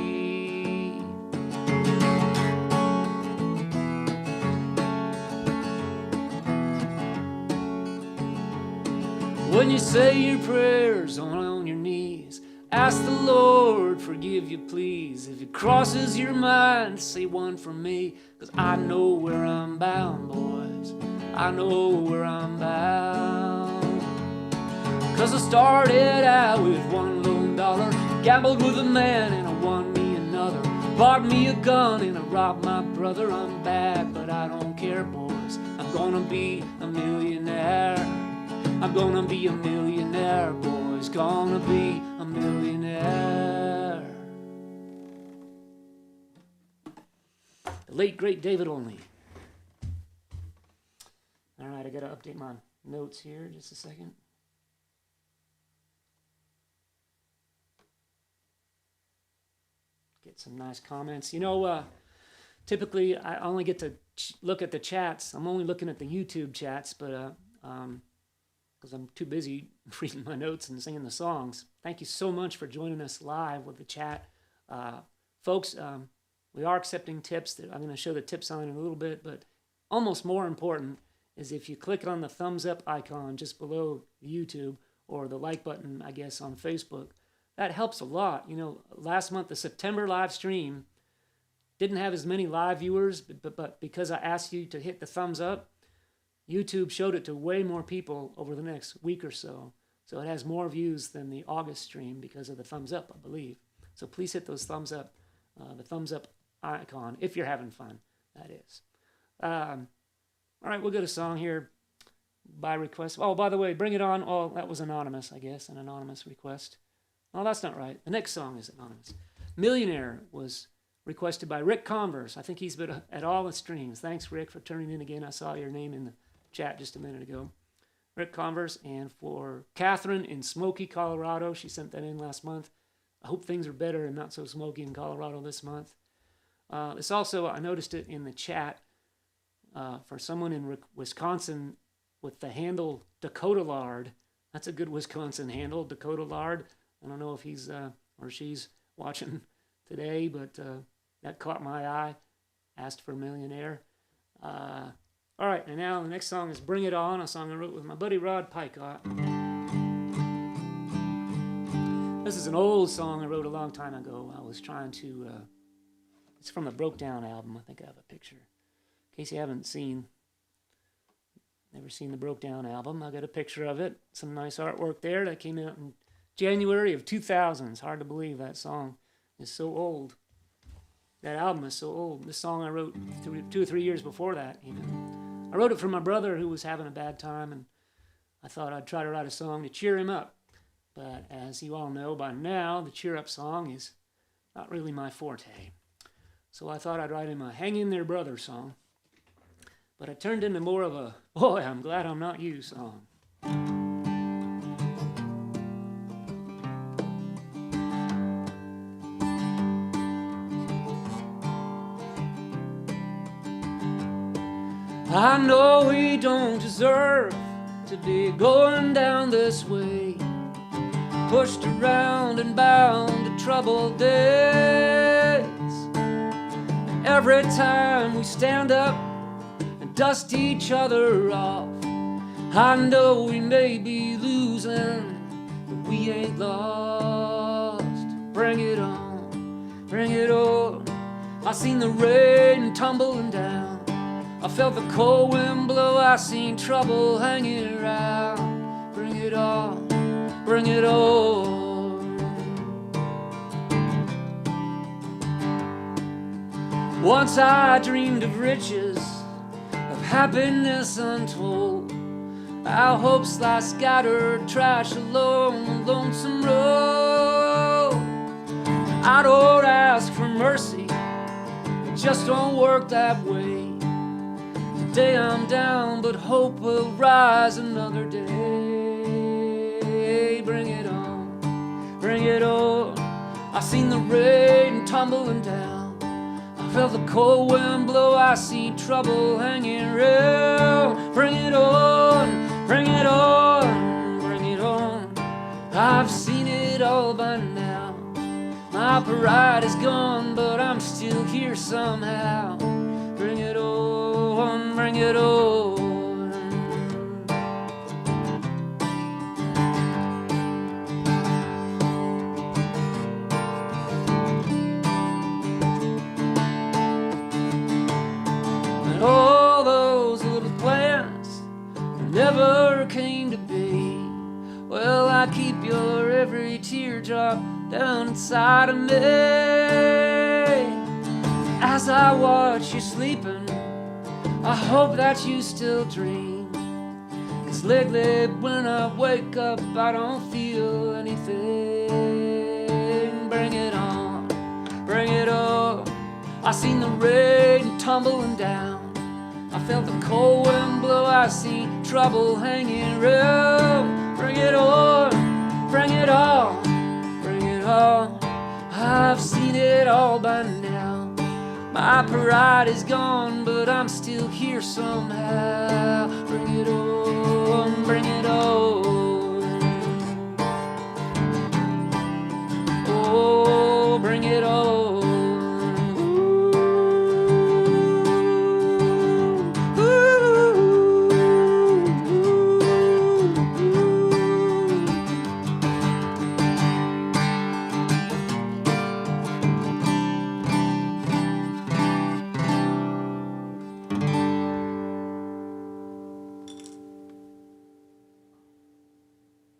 When you say your prayers on your knees, ask the Lord, forgive you please. If it crosses your mind, say one for me, 'cause I know where I'm bound, boys, I know where I'm bound. 'Cause I started out with one lone dollar, gambled with a man and I won me another, bought me a gun and I robbed my brother. I'm bad, but I don't care, boys, I'm gonna be a millionaire. I'm gonna be a millionaire, boys, gonna be a millionaire. The late, great David Olney. All right, I gotta update my notes here, just a second. Get some nice comments. You know, typically I only get to look at the chats. I'm only looking at the YouTube chats, but because I'm too busy reading my notes and singing the songs. Thank you so much for joining us live with the chat. Folks, we are accepting tips. I'm going to show the tip sign in a little bit, but almost more important is if you click on the thumbs up icon just below YouTube, or the like button, I guess, on Facebook, that helps a lot. You know, last month, the September live stream didn't have as many live viewers, but because I asked you to hit the thumbs up, YouTube showed it to way more people over the next week or so. So it has more views than the August stream because of the thumbs up, I believe. So please hit those thumbs up, the thumbs up icon, if you're having fun, that is. All right, we'll get a song here by request. Oh, by the way, Bring It On. Oh, that was anonymous, I guess, an anonymous request. Oh, that's not right. The next song is anonymous. Millionaire was requested by Rick Converse. I think he's been at all the streams. Thanks, Rick, for turning in again. I saw your name in the chat just a minute ago. Rick Converse. And for Catherine in Smoky, Colorado, she sent that in last month. I hope things are better and not so smoky in Colorado this month. This also, I noticed it in the chat, for someone in Wisconsin with the handle Dakota Lard. That's a good Wisconsin handle, Dakota Lard. I don't know if he's or she's watching today, but that caught my eye. Asked for a millionaire. All right, and now the next song is Bring It On, a song I wrote with my buddy Rod Picott. This is an old song I wrote a long time ago. I was trying to, it's from the Broke Down album. I think I have a picture. In case you haven't never seen the Broke Down album, I got a picture of it. Some nice artwork there that came out in January of 2000. It's hard to believe that song is so old. That album is so old. This song I wrote 2 or 3 years before that, even. I wrote it for my brother who was having a bad time, and I thought I'd try to write a song to cheer him up. But as you all know by now, the cheer up song is not really my forte. So I thought I'd write him a Hang In There Brother song. But it turned into more of a Boy, I'm Glad I'm Not You song. I know we don't deserve to be going down this way, pushed around and bound to troubled days. And every time we stand up and dust each other off, I know we may be losing, but we ain't lost. Bring it on, bring it on. I seen the rain tumbling down, I felt the cold wind blow, I seen trouble hanging around. Bring it on, bring it on. Once I dreamed of riches, of happiness untold. Our hopes lie scattered, trash along the lonesome road. I don't ask for mercy, it just don't work that way. Today I'm down, but hope will rise another day. Bring it on, bring it on. I seen the rain tumbling down, I Felt the cold wind blow, I see trouble hanging around. Bring it on, bring it on, bring it on. I've seen it all by now. My pride is gone, but I'm still here somehow. Bring it on, bring it on. All those little plans never came to be. Well, I keep your every teardrop down inside of me. As I watch you sleeping, I hope that you still dream. 'Cause lately when I wake up, I don't feel anything. Bring it on, bring it on. I seen the rain tumbling down. I felt the cold wind blow, I see trouble hanging around. Bring it on, bring it on, bring it on. I've seen it all by now. My pride is gone, but I'm still here somehow. Bring it on, bring it on. Oh, bring it on.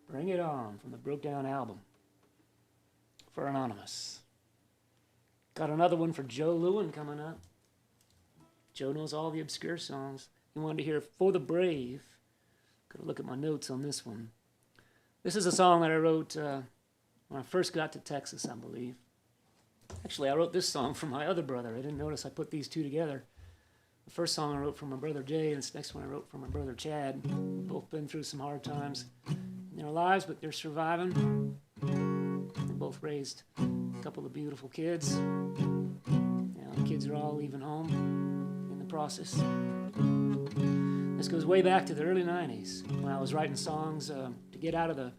Bring It On from the Broke Down album for Anonymous. Got another one for Joe Lewin coming up. Joe knows all the obscure songs. You wanted to hear For the Brave. Gotta look at my notes on this one. This is a song that I wrote when I first got to Texas, I believe. Actually, I wrote this song for my other brother. I didn't notice I put these two together. The first song I wrote for my brother Jay, and this next one I wrote for my brother Chad. We've both been through some hard times in their lives, but they're surviving. They both raised a couple of beautiful kids. The kids are all leaving home in the process. This goes way back to the early 90s when I was writing songs to get out of the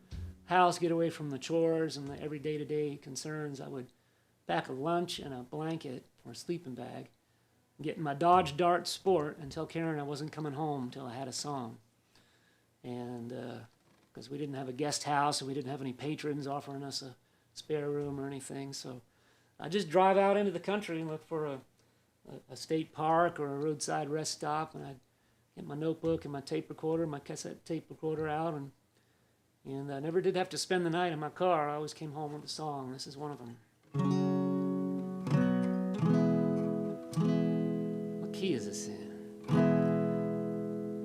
house, get away from the chores and the every day-to-day concerns. I would pack a lunch and a blanket or a sleeping bag, get in my Dodge Dart Sport and tell Karen I wasn't coming home until I had a song. And because we didn't have a guest house and we didn't have any patrons offering us a spare room or anything, so I just drive out into the country and look for a state park or a roadside rest stop, and I'd get my notebook and my tape recorder, my cassette tape recorder out, and I never did have to spend the night in my car. I always came home with a song. This is one of them. What key is this in?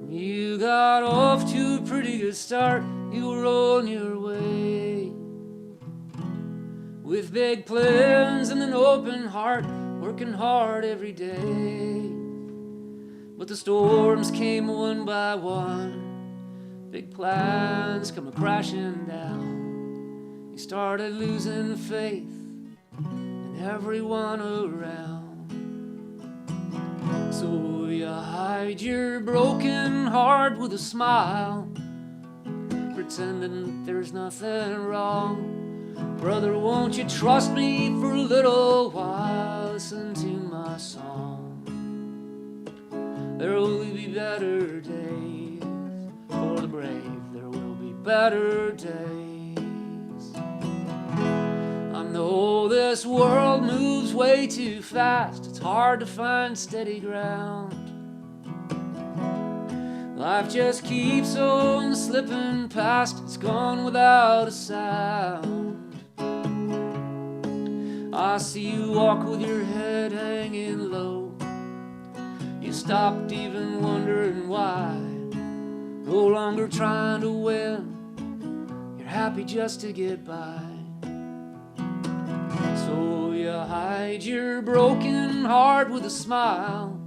You got off to a pretty good start. You were on your way, with big plans and an open heart, working hard every day. But the storms came one by one, big plans come crashing down. You started losing faith in everyone around. So you hide your broken heart with a smile, pretending that there's nothing wrong. Brother, won't you trust me for a little while? Listen to my song. There will be better days for the brave. There will be better days. I know this world moves way too fast. It's hard to find steady ground. Life just keeps on slipping past. It's gone without a sound. I see you walk with your head hanging low. You stopped even wondering why. No longer trying to win. You're happy just to get by. So you hide your broken heart with a smile,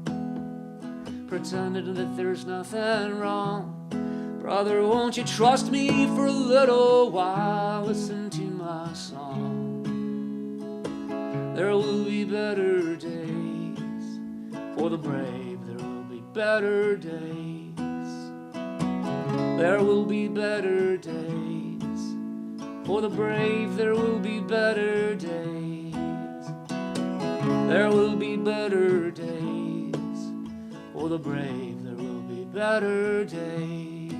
pretending that there's nothing wrong. Brother, won't you trust me for a little while? Listen to my song. There will be better days For the brave, there will be better days. There will be better days. For the brave, there will be better days. There will be better days. For the brave, there will be better days.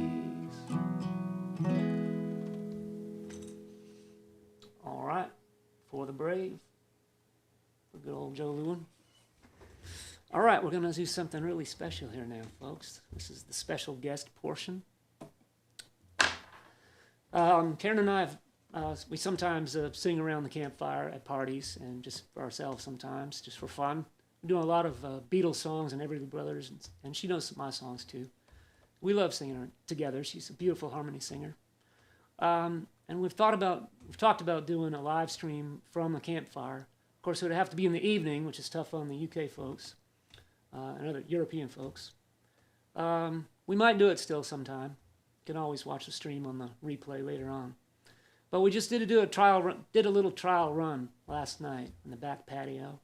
All right, For the brave, for good old Joe Lewin. All right, we're going to do something really special here now, folks. This is the special guest portion. Karen and I, we sometimes sing around the campfire at parties and just for ourselves sometimes, just for fun. We're doing a lot of Beatles songs and Everly Brothers, and she knows my songs too. We love singing her together. She's a beautiful harmony singer. And we've talked about doing a live stream from the campfire. Of course, it would have to be in the evening, which is tough on the UK folks and other European folks. We might do it still sometime. You can always watch the stream on the replay later on. But we just did a little trial run last night in the back patio.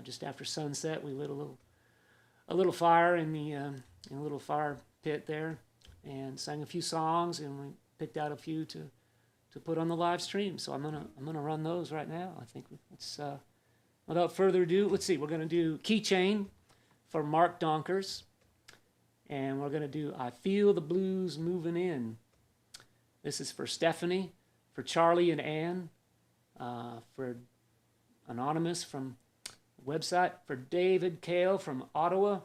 Just after sunset, we lit a little fire in a little fire pit there, and sang a few songs, and we picked out a few to put on the live stream. So I'm gonna run those right now. I think it's without further ado. Let's see. We're gonna do Keychain for Mark Donkers, and we're gonna do I Feel the Blues Moving In. This is for Stephanie, for Charlie and Ann, for Anonymous from the website, for David Kale from Ottawa,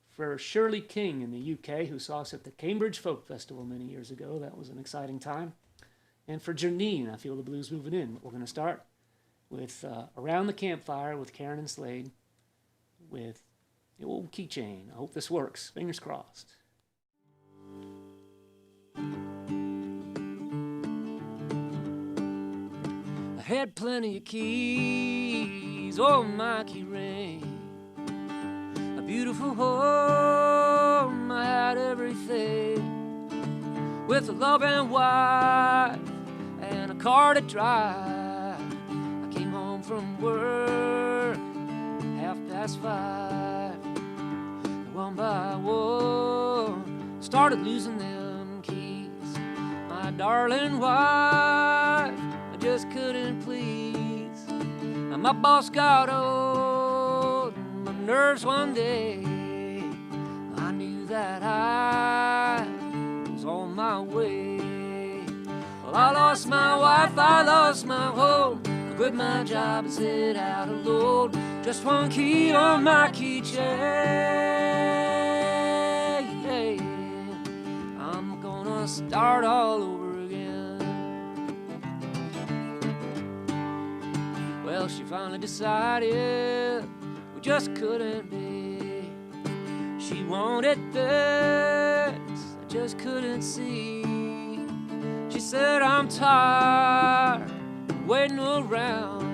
for Shirley King in the UK, who saw us at the Cambridge Folk Festival many years ago. That was an exciting time. And for Janine, I Feel the Blues Moving In. We're going to start with Around the Campfire with Karen and Slaid with the old Keychain. I hope this works. Fingers crossed. I had plenty of keys, oh, my key ring. A beautiful home, I had everything. With a loving wife and a car to drive. I came home from work 5:30. One by one, started losing them keys. My darling wife, I just couldn't please. And my boss got on my nerves one day. I knew that I was on my way. Well, I lost my wife, I lost my home. I quit my job and set out alone. Just one key on my keychain. I'm gonna start all over again. Well, she finally decided we just couldn't be. She wanted this, I just couldn't see. She said, I'm tired of waiting around.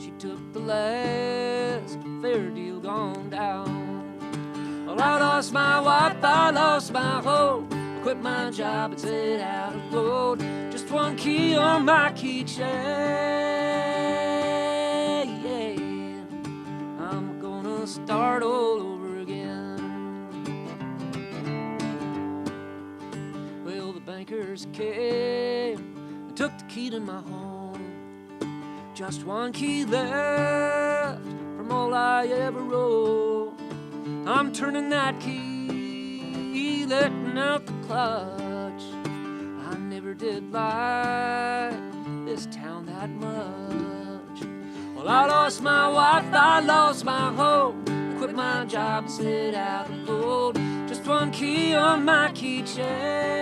She took the last fair deal gone down. Well, I lost my wife, I lost my home. I quit my job and set out alone. Just one key on my keychain. I'm gonna start all over again. Well, the bankers came and took the key to my home. Just one key left from all I ever wrote. I'm turning that key, letting out the clutch. I never did like this town that much. Well, I lost my wife, I lost my home. I quit my job and set out alone. Just one key on my keychain.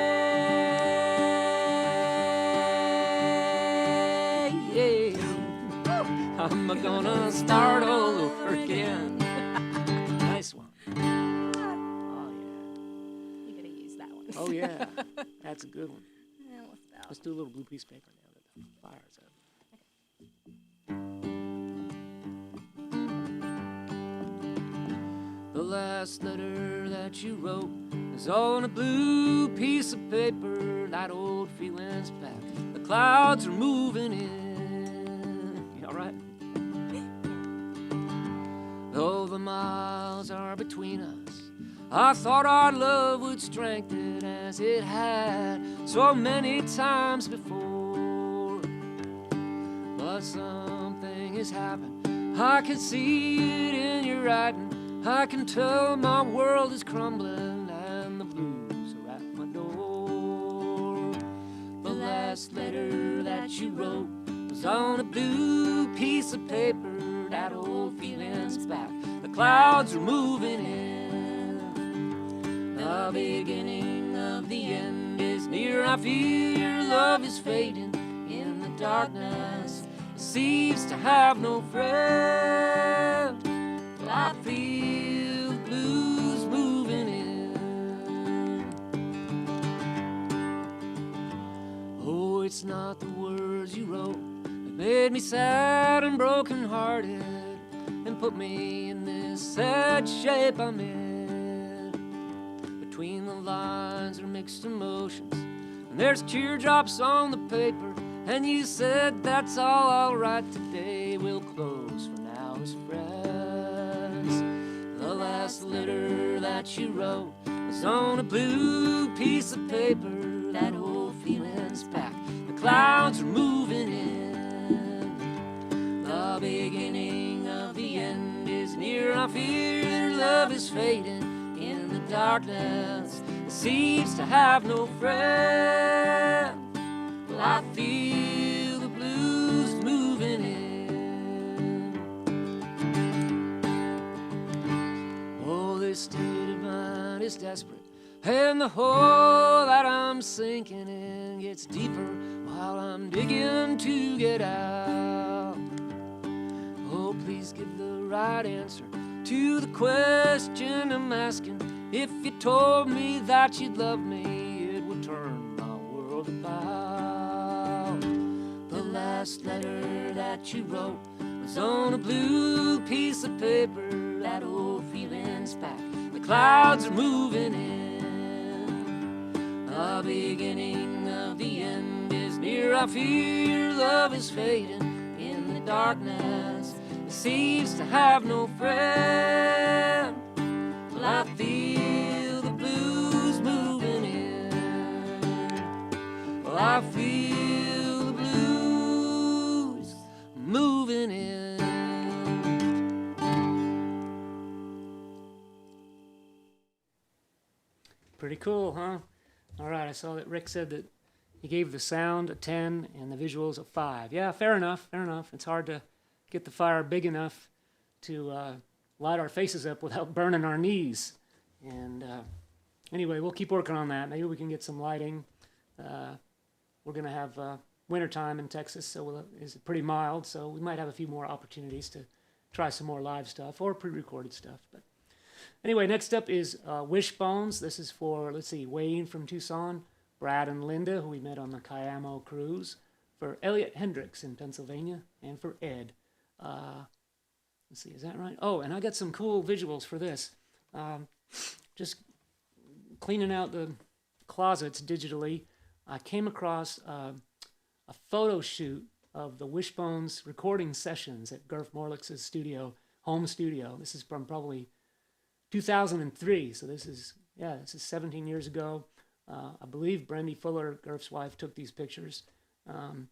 I'm gonna start all over again. Nice one. Oh, yeah. You gotta use that one. Oh, yeah. That's a good one. Yeah, what's that? Let's do a little blue piece of paper now that the fire's out. The last letter that you wrote is on a blue piece of paper. That old feeling's back. The clouds are moving in. You all right? Though the I thought our love would strengthen as it had so many times before. But something has happened. I can see it in your writing. I can tell my world is crumbling and the blues are at my door. The last letter that you wrote was on a blue piece of paper. That old feeling's back. The clouds are moving in. The beginning of the end is near. I feel your love is fading in the darkness. It seems to have no friend. Well, I feel the blues moving in. Oh, it's not the words you wrote that made me sad and broken-hearted and put me in this sad shape I'm in. Between the lines are mixed emotions, and there's teardrops on the paper, and you said that's all I'll write today. We'll close for now as friends. The last letter that you wrote was on a blue piece of paper. That old feeling's back. The clouds are moving in. The beginning of the end is near. I fear your love is fading in the darkness. It seems to have no friend. Well, I feel the blues moving in. Oh, this state of mind is desperate, and the hole that I'm sinking in gets deeper while I'm digging to get out. Oh, please give the right answer to the question I'm asking. If you told me that you'd love me, it would turn my world about. The last letter that you wrote was on a blue piece of paper. That old feeling's back. The clouds are moving in. The beginning of the end is near. I fear your love is fading in the darkness. It seems to have no friend. Well, I feel the blues moving in. Well, I feel the blues moving in. Pretty cool, huh? All right, I saw that Rick said that he gave the sound a 10 and the visuals a 5. Yeah, fair enough, fair enough. It's hard to get the fire big enough to light our faces up without burning our knees. And anyway, we'll keep working on that. Maybe we can get some lighting. We're going to have wintertime in Texas, so it's pretty mild, so we might have a few more opportunities to try some more live stuff or pre-recorded stuff. But anyway, next up is Wishbones. This is for, let's see, Wayne from Tucson, Brad and Linda, who we met on the Cayamo cruise, for Elliot Hendricks in Pennsylvania, and for Ed. Let's see, is that right? Oh, and I got some cool visuals for this. Just cleaning out the closets digitally, I came across a photo shoot of the Wishbones recording sessions at Garth Morlix's studio, home studio. This is from probably 2003, so this is 17 years ago. I believe Brendy Fuller, Garth's wife, took these pictures. And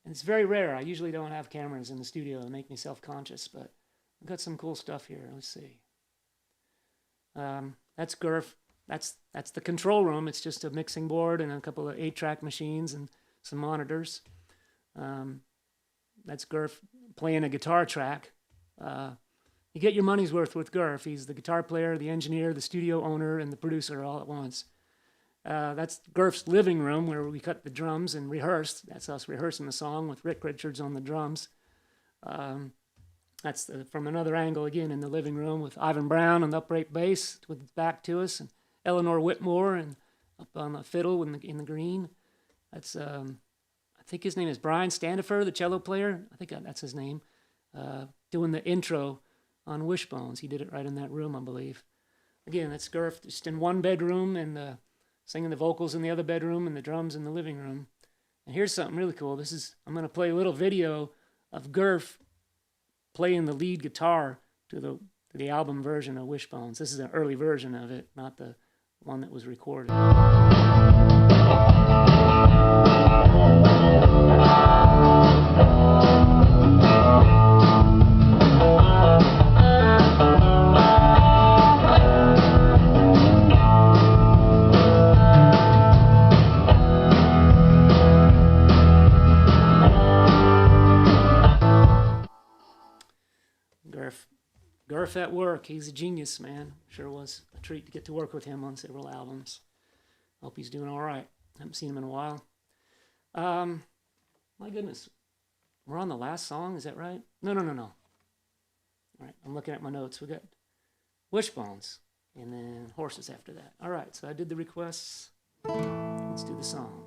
it's very rare. I usually don't have cameras in the studio that make me self-conscious, but I've got some cool stuff here. Let's see. That's Garth. That's the control room. It's just a mixing board and a couple of 8-track machines and some monitors. That's Garth playing a guitar track. You get your money's worth with Garth. He's the guitar player, the engineer, the studio owner, and the producer all at once. That's Garth's living room where we cut the drums and rehearsed. That's us rehearsing the song with Rick Richards on the drums. That's from another angle again in the living room with Ivan Brown on the upright bass with his back to us, and Eleanor Whitmore and up on the fiddle in the green. That's I think his name is Brian Standifer, the cello player. I think that's his name. Doing the intro on Wishbones. He did it right in that room, I believe. Again, that's Garth just in one bedroom and singing the vocals in the other bedroom and the drums in the living room. And here's something really cool. I'm going to play a little video of Garth playing the lead guitar to the the album version of Wishbones. This is an early version of it, not the one that was recorded. Garth at work, he's a genius, man. Sure was a treat to get to work with him on several albums. Hope he's doing all right. Haven't seen him in a while. My goodness, we're on the last song, is that right? No. All right, I'm looking at my notes. We got Wishbones and then Horses after that. All right, so I did the requests. Let's do the song.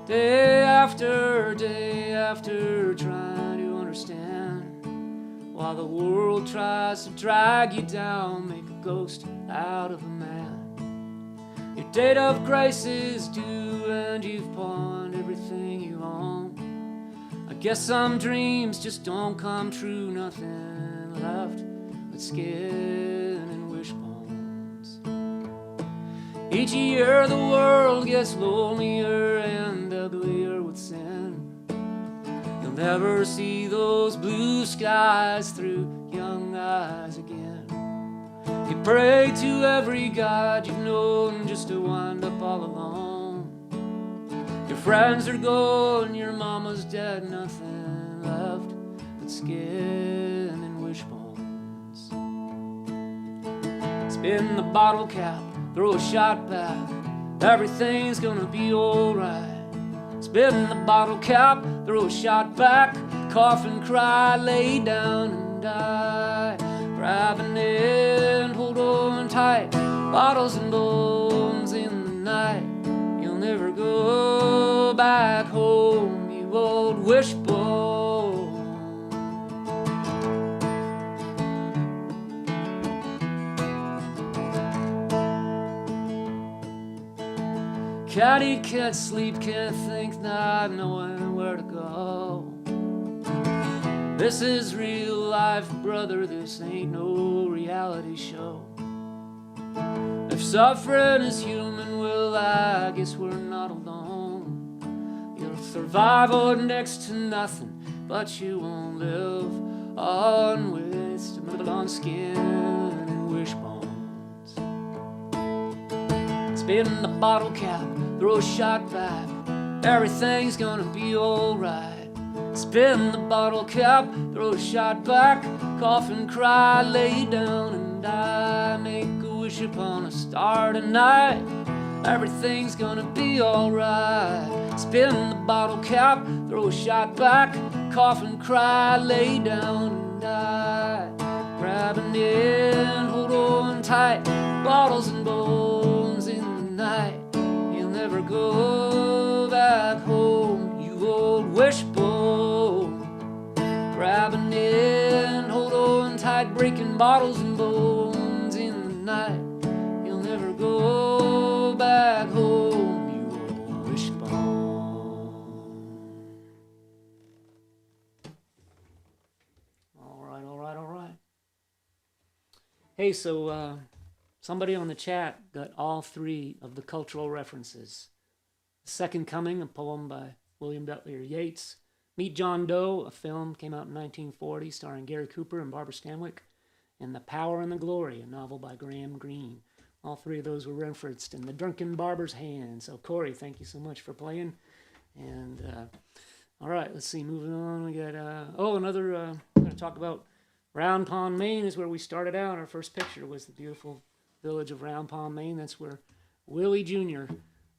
Day after trying to understand, while the world tries to drag you down, make a ghost out of a man. Your date of grace is due and you've pawned everything you own. I guess some dreams just don't come true, nothing left but skin and wishbones. Each year the world gets lonelier and uglier with sin. You'll never see those blue skies through young eyes again. You pray to every god you've known just to wind up all alone. Your friends are gone, your mama's dead, nothing left but skin and wishbones. Spin the bottle cap, throw a shot back, everything's gonna be alright. Spin the bottle cap, throw a shot back, cough and cry, lay down and die. Grab an end, hold on tight, bottles and bones in the night. You'll never go back home, you old wishbone. Caddy can't sleep, can't think, not knowing where to go. This is real life, brother, this ain't no reality show. If suffering is human, well, I guess we're not alone. You'll survive on next to nothing, but you won't live on wisdom, on skin and wishbones. Spin the bottle cap, throw a shot back, everything's gonna be alright. Spin the bottle cap, throw a shot back, cough and cry, lay down and die. Make a wish upon a star tonight, everything's gonna be alright. Spin the bottle cap, throw a shot back, cough and cry, lay down and die. Grab an end, hold on tight, bottles and bones in the night. You'll never go back home, you old wishbone. Grab an end, hold on tight, breaking bottles and bones in the night. You'll never go back home, you old wishbone. All right. Hey, so somebody on the chat got all three of the cultural references. The Second Coming, a poem by William Butler Yeats. Meet John Doe, a film came out in 1940 starring Gary Cooper and Barbara Stanwyck. And The Power and the Glory, a novel by Graham Greene. All three of those were referenced in The Drunken Barber's Hand. So Corey, thank you so much for playing. And all right, let's see, moving on. We got, I'm going to talk about Round Pond, Maine is where we started out. Our first picture was the beautiful village of Round Pond, Maine. That's where Willie Jr.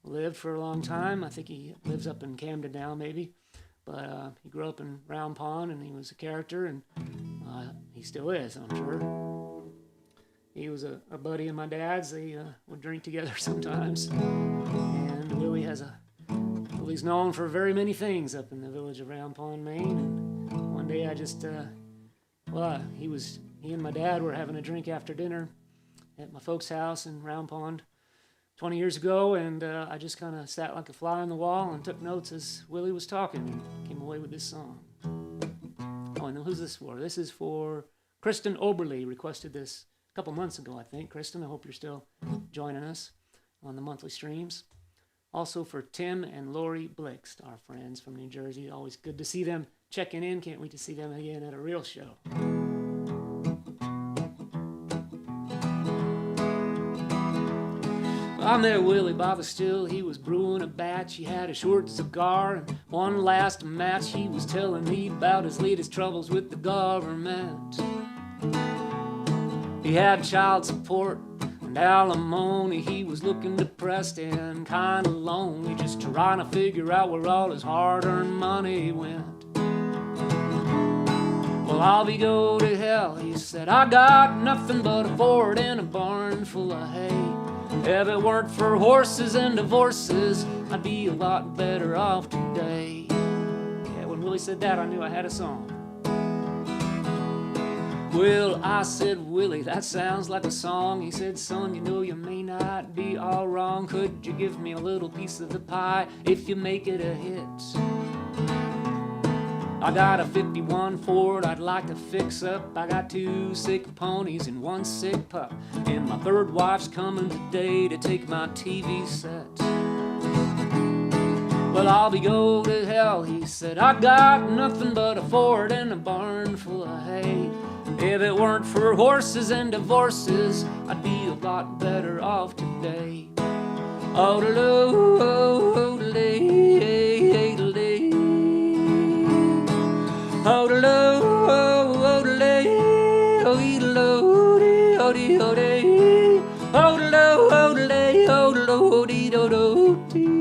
lived for a long time. I think he lives up in Camden now, maybe. But he grew up in Round Pond, and he was a character, and he still is, I'm sure. He was a buddy of my dad's. They would drink together sometimes. And Willie's known for very many things up in the village of Round Pond, Maine. And one day I just, he and my dad were having a drink after dinner at my folks' house in Round Pond 20 years ago, and I just kind of sat like a fly on the wall and took notes as Willie was talking. Came away with this song. Oh, and who's this for? This is for Kristen Oberly. Requested this a couple months ago, I think. Kristen, I hope you're still joining us on the monthly streams. Also for Tim and Lori Blixt, our friends from New Jersey. Always good to see them checking in. Can't wait to see them again at a real show. I met Willie by the still, he was brewing a batch. He had a short cigar and one last match. He was telling me about his latest troubles with the government. He had child support and alimony. He was looking depressed and kinda lonely, just trying to figure out where all his hard-earned money went. Well, I'll be go to hell, he said. I got nothing but a Ford and a barn full of hay. If it weren't for horses and divorces, I'd be a lot better off today. Yeah, when Willie said that, I knew I had a song. Well, I said, Willie, that sounds like a song. He said, son, you know you may not be all wrong. Could you give me a little piece of the pie if you make it a hit? I got a 51 Ford I'd like to fix up. I got 2 sick ponies and 1 sick pup. And my 3rd wife's coming today to take my TV set. Well, I'll be go to hell, he said. I got nothing but a Ford and a barn full of hay. If it weren't for horses and divorces, I'd be a lot better off today. Oh-de-loo, oh-de-lay, oh-de-lay. Oh-de-loo, oh-de-lay, oh-de-loo, oh-de-oh-day. Oh-de-loo, oh-de-lay, oh-de-loo, oh-de-oh-do-dee.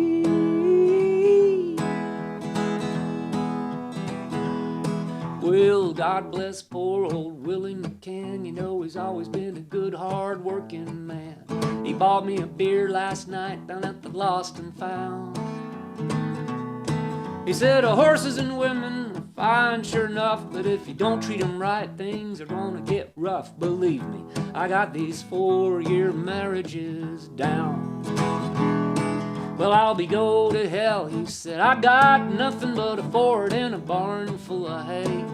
Well, God bless poor old Willie McCann. You know he's always been a good, hard-working man. He bought me a beer last night down at the Lost and Found. He said, horses and women are fine, sure enough, but if you don't treat them right, things are gonna get rough. Believe me, I got these 4-year marriages down. Well, I'll be go to hell, he said. I got nothing but a Ford and a barn full of hay.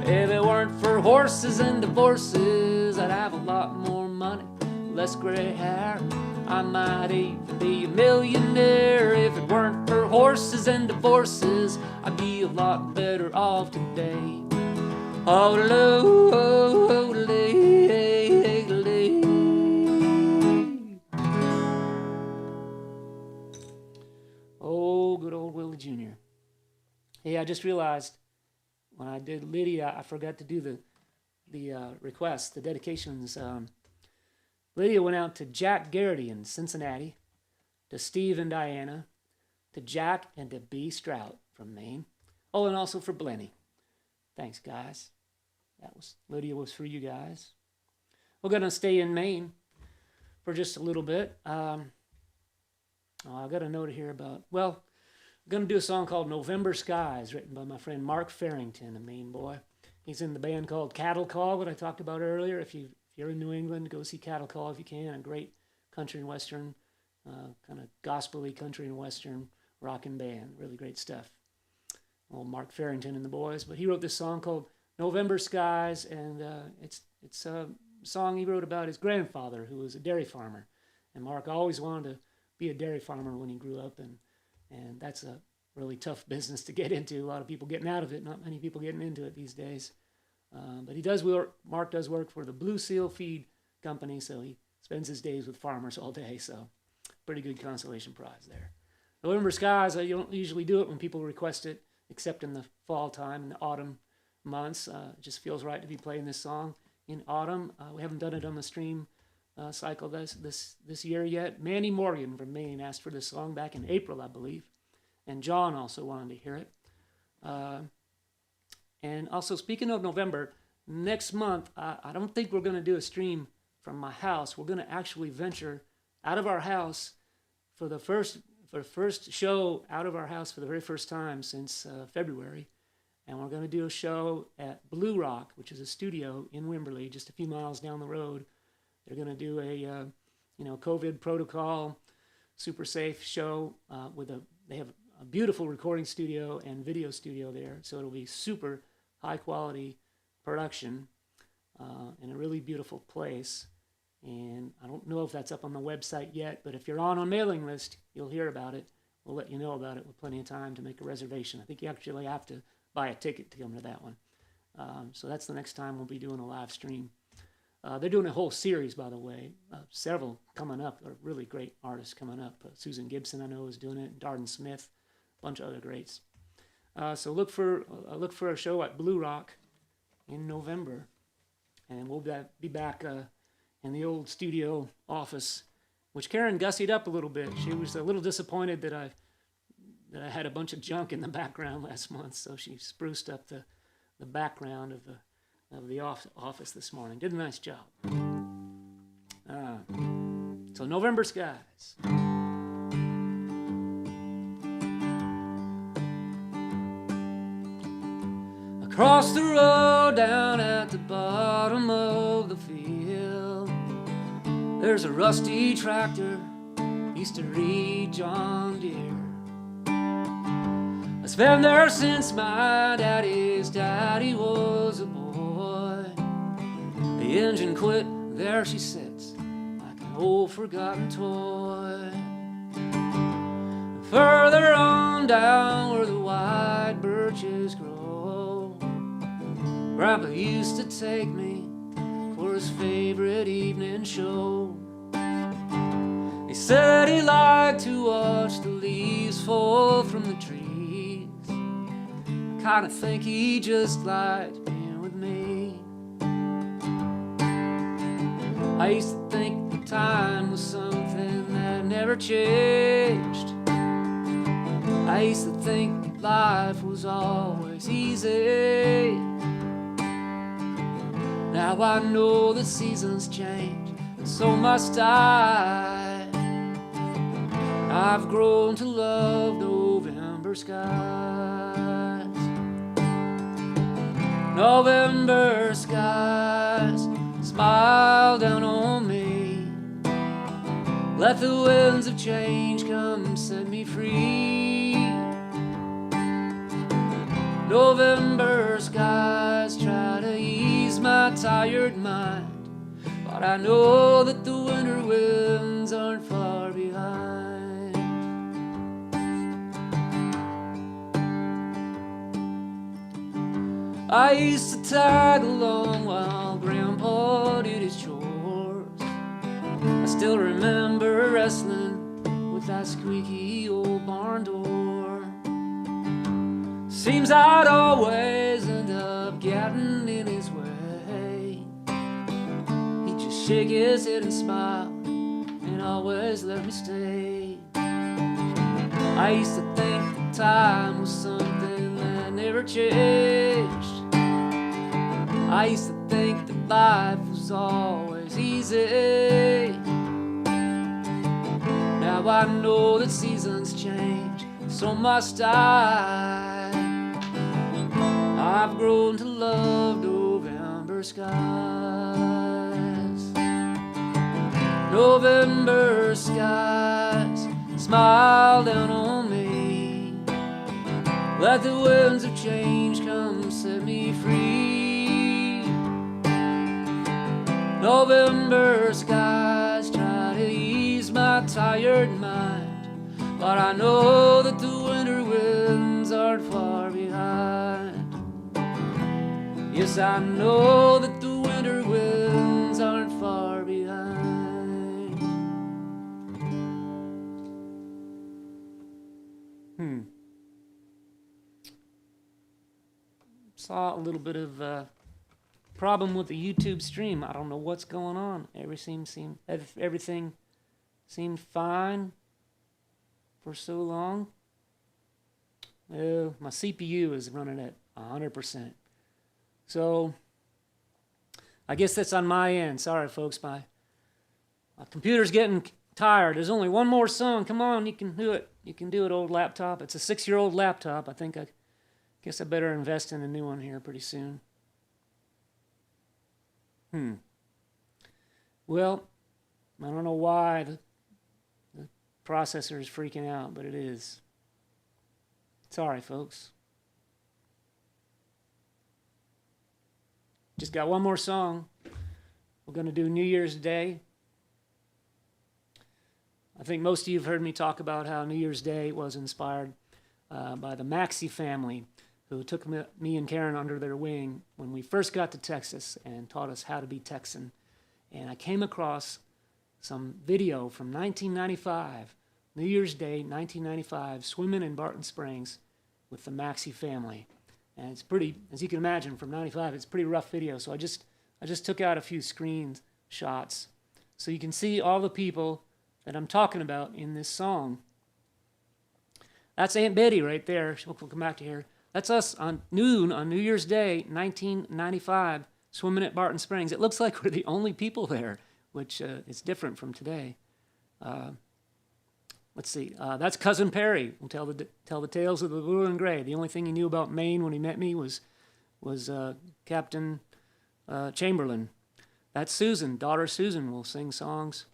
If it weren't for horses and divorces, I'd have a lot more money, less gray hair. I might even be a millionaire. If it weren't for horses and divorces, I'd be a lot better off today. Oh-de-loo, oh-de-lay, oh-de-lay. Oh, good old Willie Jr. Hey, I just realized when I did Lydia, I forgot to do the requests, the dedications. Lydia went out to Jack Garrity in Cincinnati, to Steve and Diana, to Jack and to B. Strout from Maine. Oh, and also for Blenny. Thanks, guys. Lydia was for you guys. We're going to stay in Maine for just a little bit. I've got a note here about, well, I'm going to do a song called November Skies, written by my friend Mark Farrington, a Maine boy. He's in the band called Cattle Call, that I talked about earlier. If you're in New England, go see Cattle Call if you can. A great country and western, kind of gospel-y country and western rockin' band. Really great stuff. Well, Mark Farrington and the boys. But he wrote this song called November Skies, and it's a song he wrote about his grandfather, who was a dairy farmer. And Mark always wanted to be a dairy farmer when he grew up, and that's a really tough business to get into. A lot of people getting out of it, not many people getting into it these days. But he does work. Mark does work for the Blue Seal Feed Company, so he spends his days with farmers all day. So, pretty good consolation prize there. November Skies. You don't usually do it when people request it, except in the fall time, in the autumn months. It just feels right to be playing this song in autumn. We haven't done it on the stream cycle this year yet. Manny Morgan from Maine asked for this song back in April, I believe, and John also wanted to hear it. And also, speaking of November, next month, I don't think we're going to do a stream from my house. We're going to actually venture out of our house for the first show out of our house for the very first time since February. And we're going to do a show at Blue Rock, which is a studio in Wimberley, just a few miles down the road. They're going to do a COVID protocol, super safe show they have a beautiful recording studio and video studio there. So it'll be super high quality production in a really beautiful place. And I don't know if that's up on the website yet, but if you're on our mailing list, you'll hear about it. We'll let you know about it with plenty of time to make a reservation. I think you actually have to buy a ticket to come to that one. So that's the next time we'll be doing a live stream. They're doing a whole series, by the way. Several coming up. Really great artists coming up. Susan Gibson, I know, is doing it. Darden Smith, a bunch of other greats. So look for a show at Blue Rock in November, and we'll be back in the old studio office, which Karen gussied up a little bit. She was a little disappointed that I had a bunch of junk in the background last month, so she spruced up the background of the office this morning. Did a nice job. So November Skies. Across the road down at the bottom of the field, there's a rusty tractor, used to read John Deere. It's been there since my daddy's daddy was a boy. The engine quit, there she sits, like an old forgotten toy. Further on down where the white birches grow, Grandpa used to take me for his favorite evening show. He said he liked to watch the leaves fall from the trees. I kinda think he just liked being with me. I used to think the time was something that never changed. I used to think that life was always easy. Now I know the seasons change, and so must I. I've grown to love November skies. November skies, smile down on me. Let the winds of change come set me free. November skies try to ease my tired mind, but I know that the winter winds aren't far behind. I used to tag along while Grandpa did his chores. I still remember wrestling with that squeaky old barn door. Seems I'd always end up getting in his way. He'd just shake his head and smile and always let me stay. I used to think that time was something that never changed. I used to think that life was always easy. Now I know that seasons change, so must I. I've grown to love November skies. November skies, smile down on me. Let the winds of change come set me free. November skies try to ease my tired mind, but I know that the winter winds aren't far behind. Yes, I know that the winter winds aren't far behind. Saw a little bit of problem with the YouTube stream. I don't know what's going on. Everything seemed fine for so long. My CPU is running at 100%. So I guess that's on my end. Sorry, folks. My computer's getting tired. There's only one more song. Come on, you can do it. You can do it, old laptop. It's a 6-year-old laptop. I guess I better invest in a new one here pretty soon. Well, I don't know why the processor is freaking out, but it is. Sorry, folks. Just got one more song. We're going to do New Year's Day. I think most of you have heard me talk about how New Year's Day was inspired by the Maxey family, who took me and Karen under their wing when we first got to Texas and taught us how to be Texan. And I came across some video from 1995, New Year's Day, 1995, swimming in Barton Springs with the Maxey family. And it's pretty, as you can imagine, from 95, it's a pretty rough video. So I just took out a few screen shots so you can see all the people that I'm talking about in this song. That's Aunt Betty right there. We'll come back to here. That's us on noon on New Year's Day, 1995, swimming at Barton Springs. It looks like we're the only people there, which is different from today. Let's see. That's Cousin Perry. We'll tell the tales of the blue and gray. The only thing he knew about Maine when he met me was Captain Chamberlain. That's Susan. Daughter Susan will sing songs.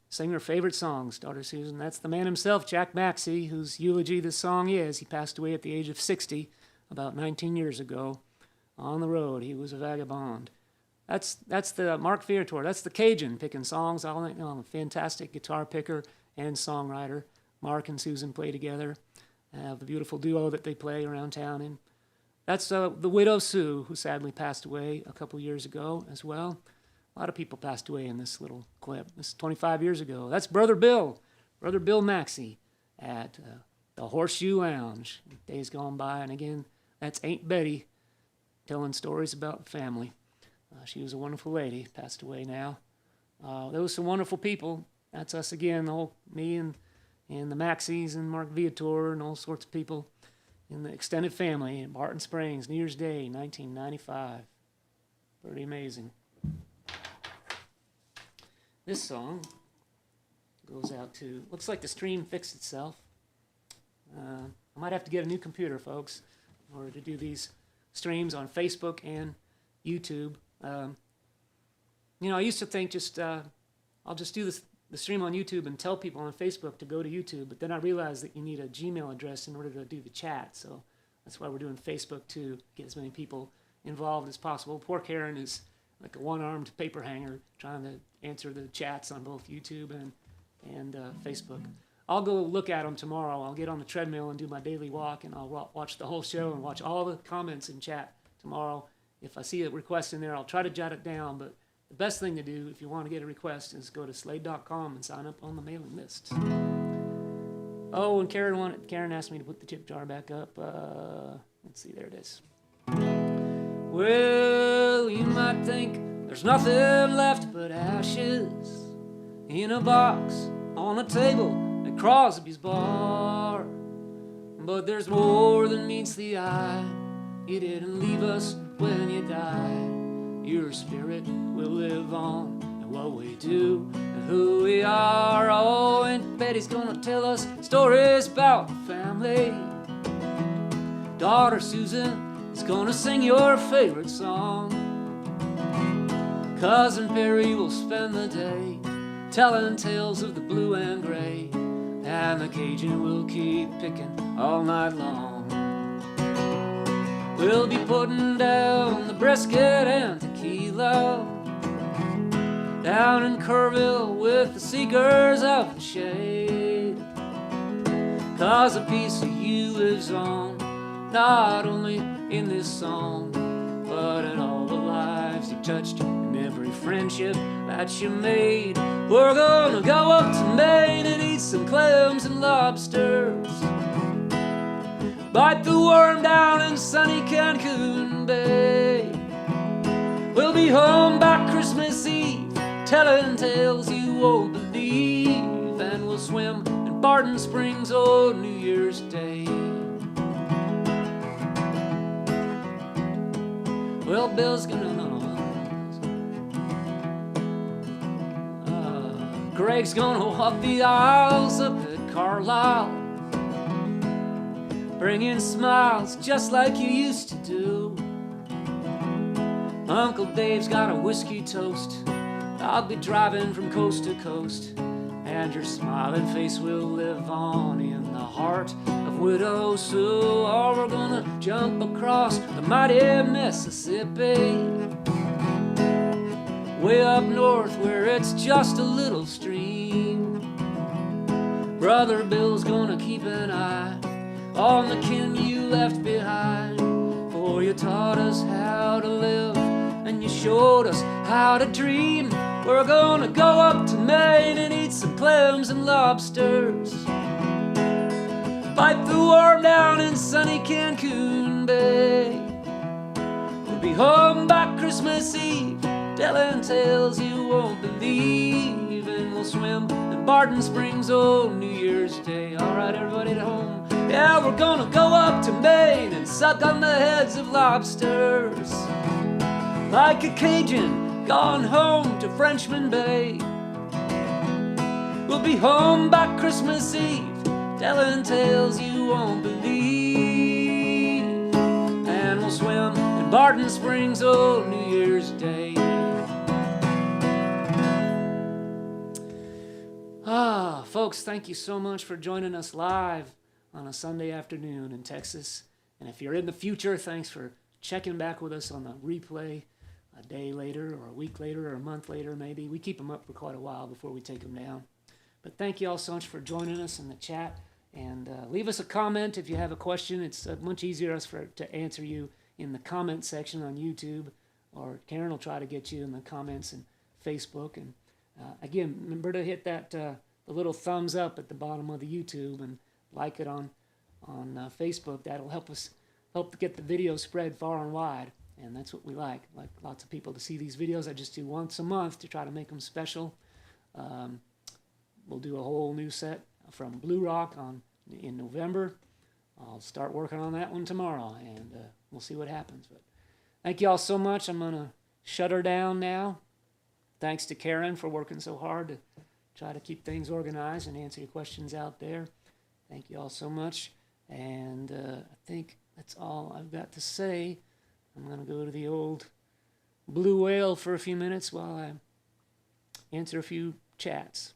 Sing her favorite songs, daughter Susan. That's the man himself, Jack Maxey, whose eulogy this song is. He passed away at the age of 60, about 19 years ago. On the road, he was a vagabond. That's the Mark Viator. That's the Cajun picking songs all night long. Fantastic guitar picker and songwriter. Mark and Susan play together. Have a beautiful duo that they play around town. And that's the widow Sue, who sadly passed away a couple years ago as well. A lot of people passed away in this little clip. This is 25 years ago. That's Brother Bill Maxey at the Horseshoe Lounge. Days gone by. And again, that's Aunt Betty telling stories about the family. She was a wonderful lady, passed away now. There was some wonderful people. That's us again, me and the Maxies and Mark Viator and all sorts of people in the extended family in Barton Springs, New Year's Day, 1995. Pretty amazing. This song goes out to, looks like the stream fixed itself. I might have to get a new computer, folks, in order to do these streams on Facebook and YouTube. I used to think I'll just do the stream on YouTube and tell people on Facebook to go to YouTube, but then I realized that you need a Gmail address in order to do the chat, so that's why we're doing Facebook too, get as many people involved as possible. Poor Karen is like a one-armed paper hanger trying to answer the chats on both YouTube and Facebook. I'll go look at them tomorrow. I'll get on the treadmill and do my daily walk, and I'll watch the whole show and watch all the comments in chat tomorrow. If I see a request in there, I'll try to jot it down, but the best thing to do if you want to get a request is go to Slaid.com and sign up on the mailing list. Oh, and Karen asked me to put the tip jar back up. Let's see, there it is. Well, you might think there's nothing left but ashes in a box on a table at Crosby's bar. But there's more than meets the eye. You didn't leave us when you died. Your spirit will live on, and what we do and who we are. Oh, Aunt Betty's gonna tell us stories about the family. Daughter Susan is gonna sing your favorite song. Cousin Perry will spend the day telling tales of the blue and gray, and the Cajun will keep picking all night long. We'll be putting down the brisket and tequila down in Kerrville with the seekers of the shade. 'Cause a piece of you lives on, not only in this song, but in all the lives you touched and every friendship that you made. We're gonna go up to Maine and eat some clams and lobsters, bite the worm down in sunny Cancun Bay. We'll be home by Christmas Eve, telling tales you won't believe, and we'll swim in Barton Springs on New Year's Day. Well, Bill's gonna Greg's gonna walk the aisles up at Carlisle, bringing smiles just like you used to do. Uncle Dave's got a whiskey toast. I'll be driving from coast to coast, and your smiling face will live on in the heart of Widow Sue, or we're gonna jump across the mighty Mississippi, way up north where it's just a little stream. Brother Bill's gonna keep an eye on the kin you left behind, for you taught us how to live and you showed us how to dream. We're gonna go up to Maine and eat some clams and lobsters, fight the war down in sunny Cancun Bay. We'll be home by Christmas Eve, telling tales you won't believe, and we'll swim in Barton Springs on New Year's Day. All right, everybody at home. Yeah, we're gonna go up to Maine and suck on the heads of lobsters, like a Cajun gone home to Frenchman Bay. We'll be home by Christmas Eve, telling tales you won't believe, and we'll swim in Barton Springs on New Year's Day. Folks, thank you so much for joining us live on a Sunday afternoon in Texas. And if you're in the future, thanks for checking back with us on the replay a day later or a week later or a month later maybe. We keep them up for quite a while before we take them down. But thank you all so much for joining us in the chat. And leave us a comment if you have a question. It's much easier to answer you in the comment section on YouTube, or Karen will try to get you in the comments in Facebook. And again, remember to hit that the little thumbs up at the bottom of the YouTube and like it on Facebook. That'll help to get the video spread far and wide, and that's what we like lots of people to see these videos. I just do once a month to try to make them special. We'll do a whole new set from Blue Rock in November. I'll start working on that one tomorrow, and we'll see what happens. But thank you all so much. I'm going to shut her down now. Thanks to Karen for working so hard to try to keep things organized and answer your questions out there. Thank you all so much. And I think that's all I've got to say. I'm going to go to the old blue whale for a few minutes while I answer a few chats.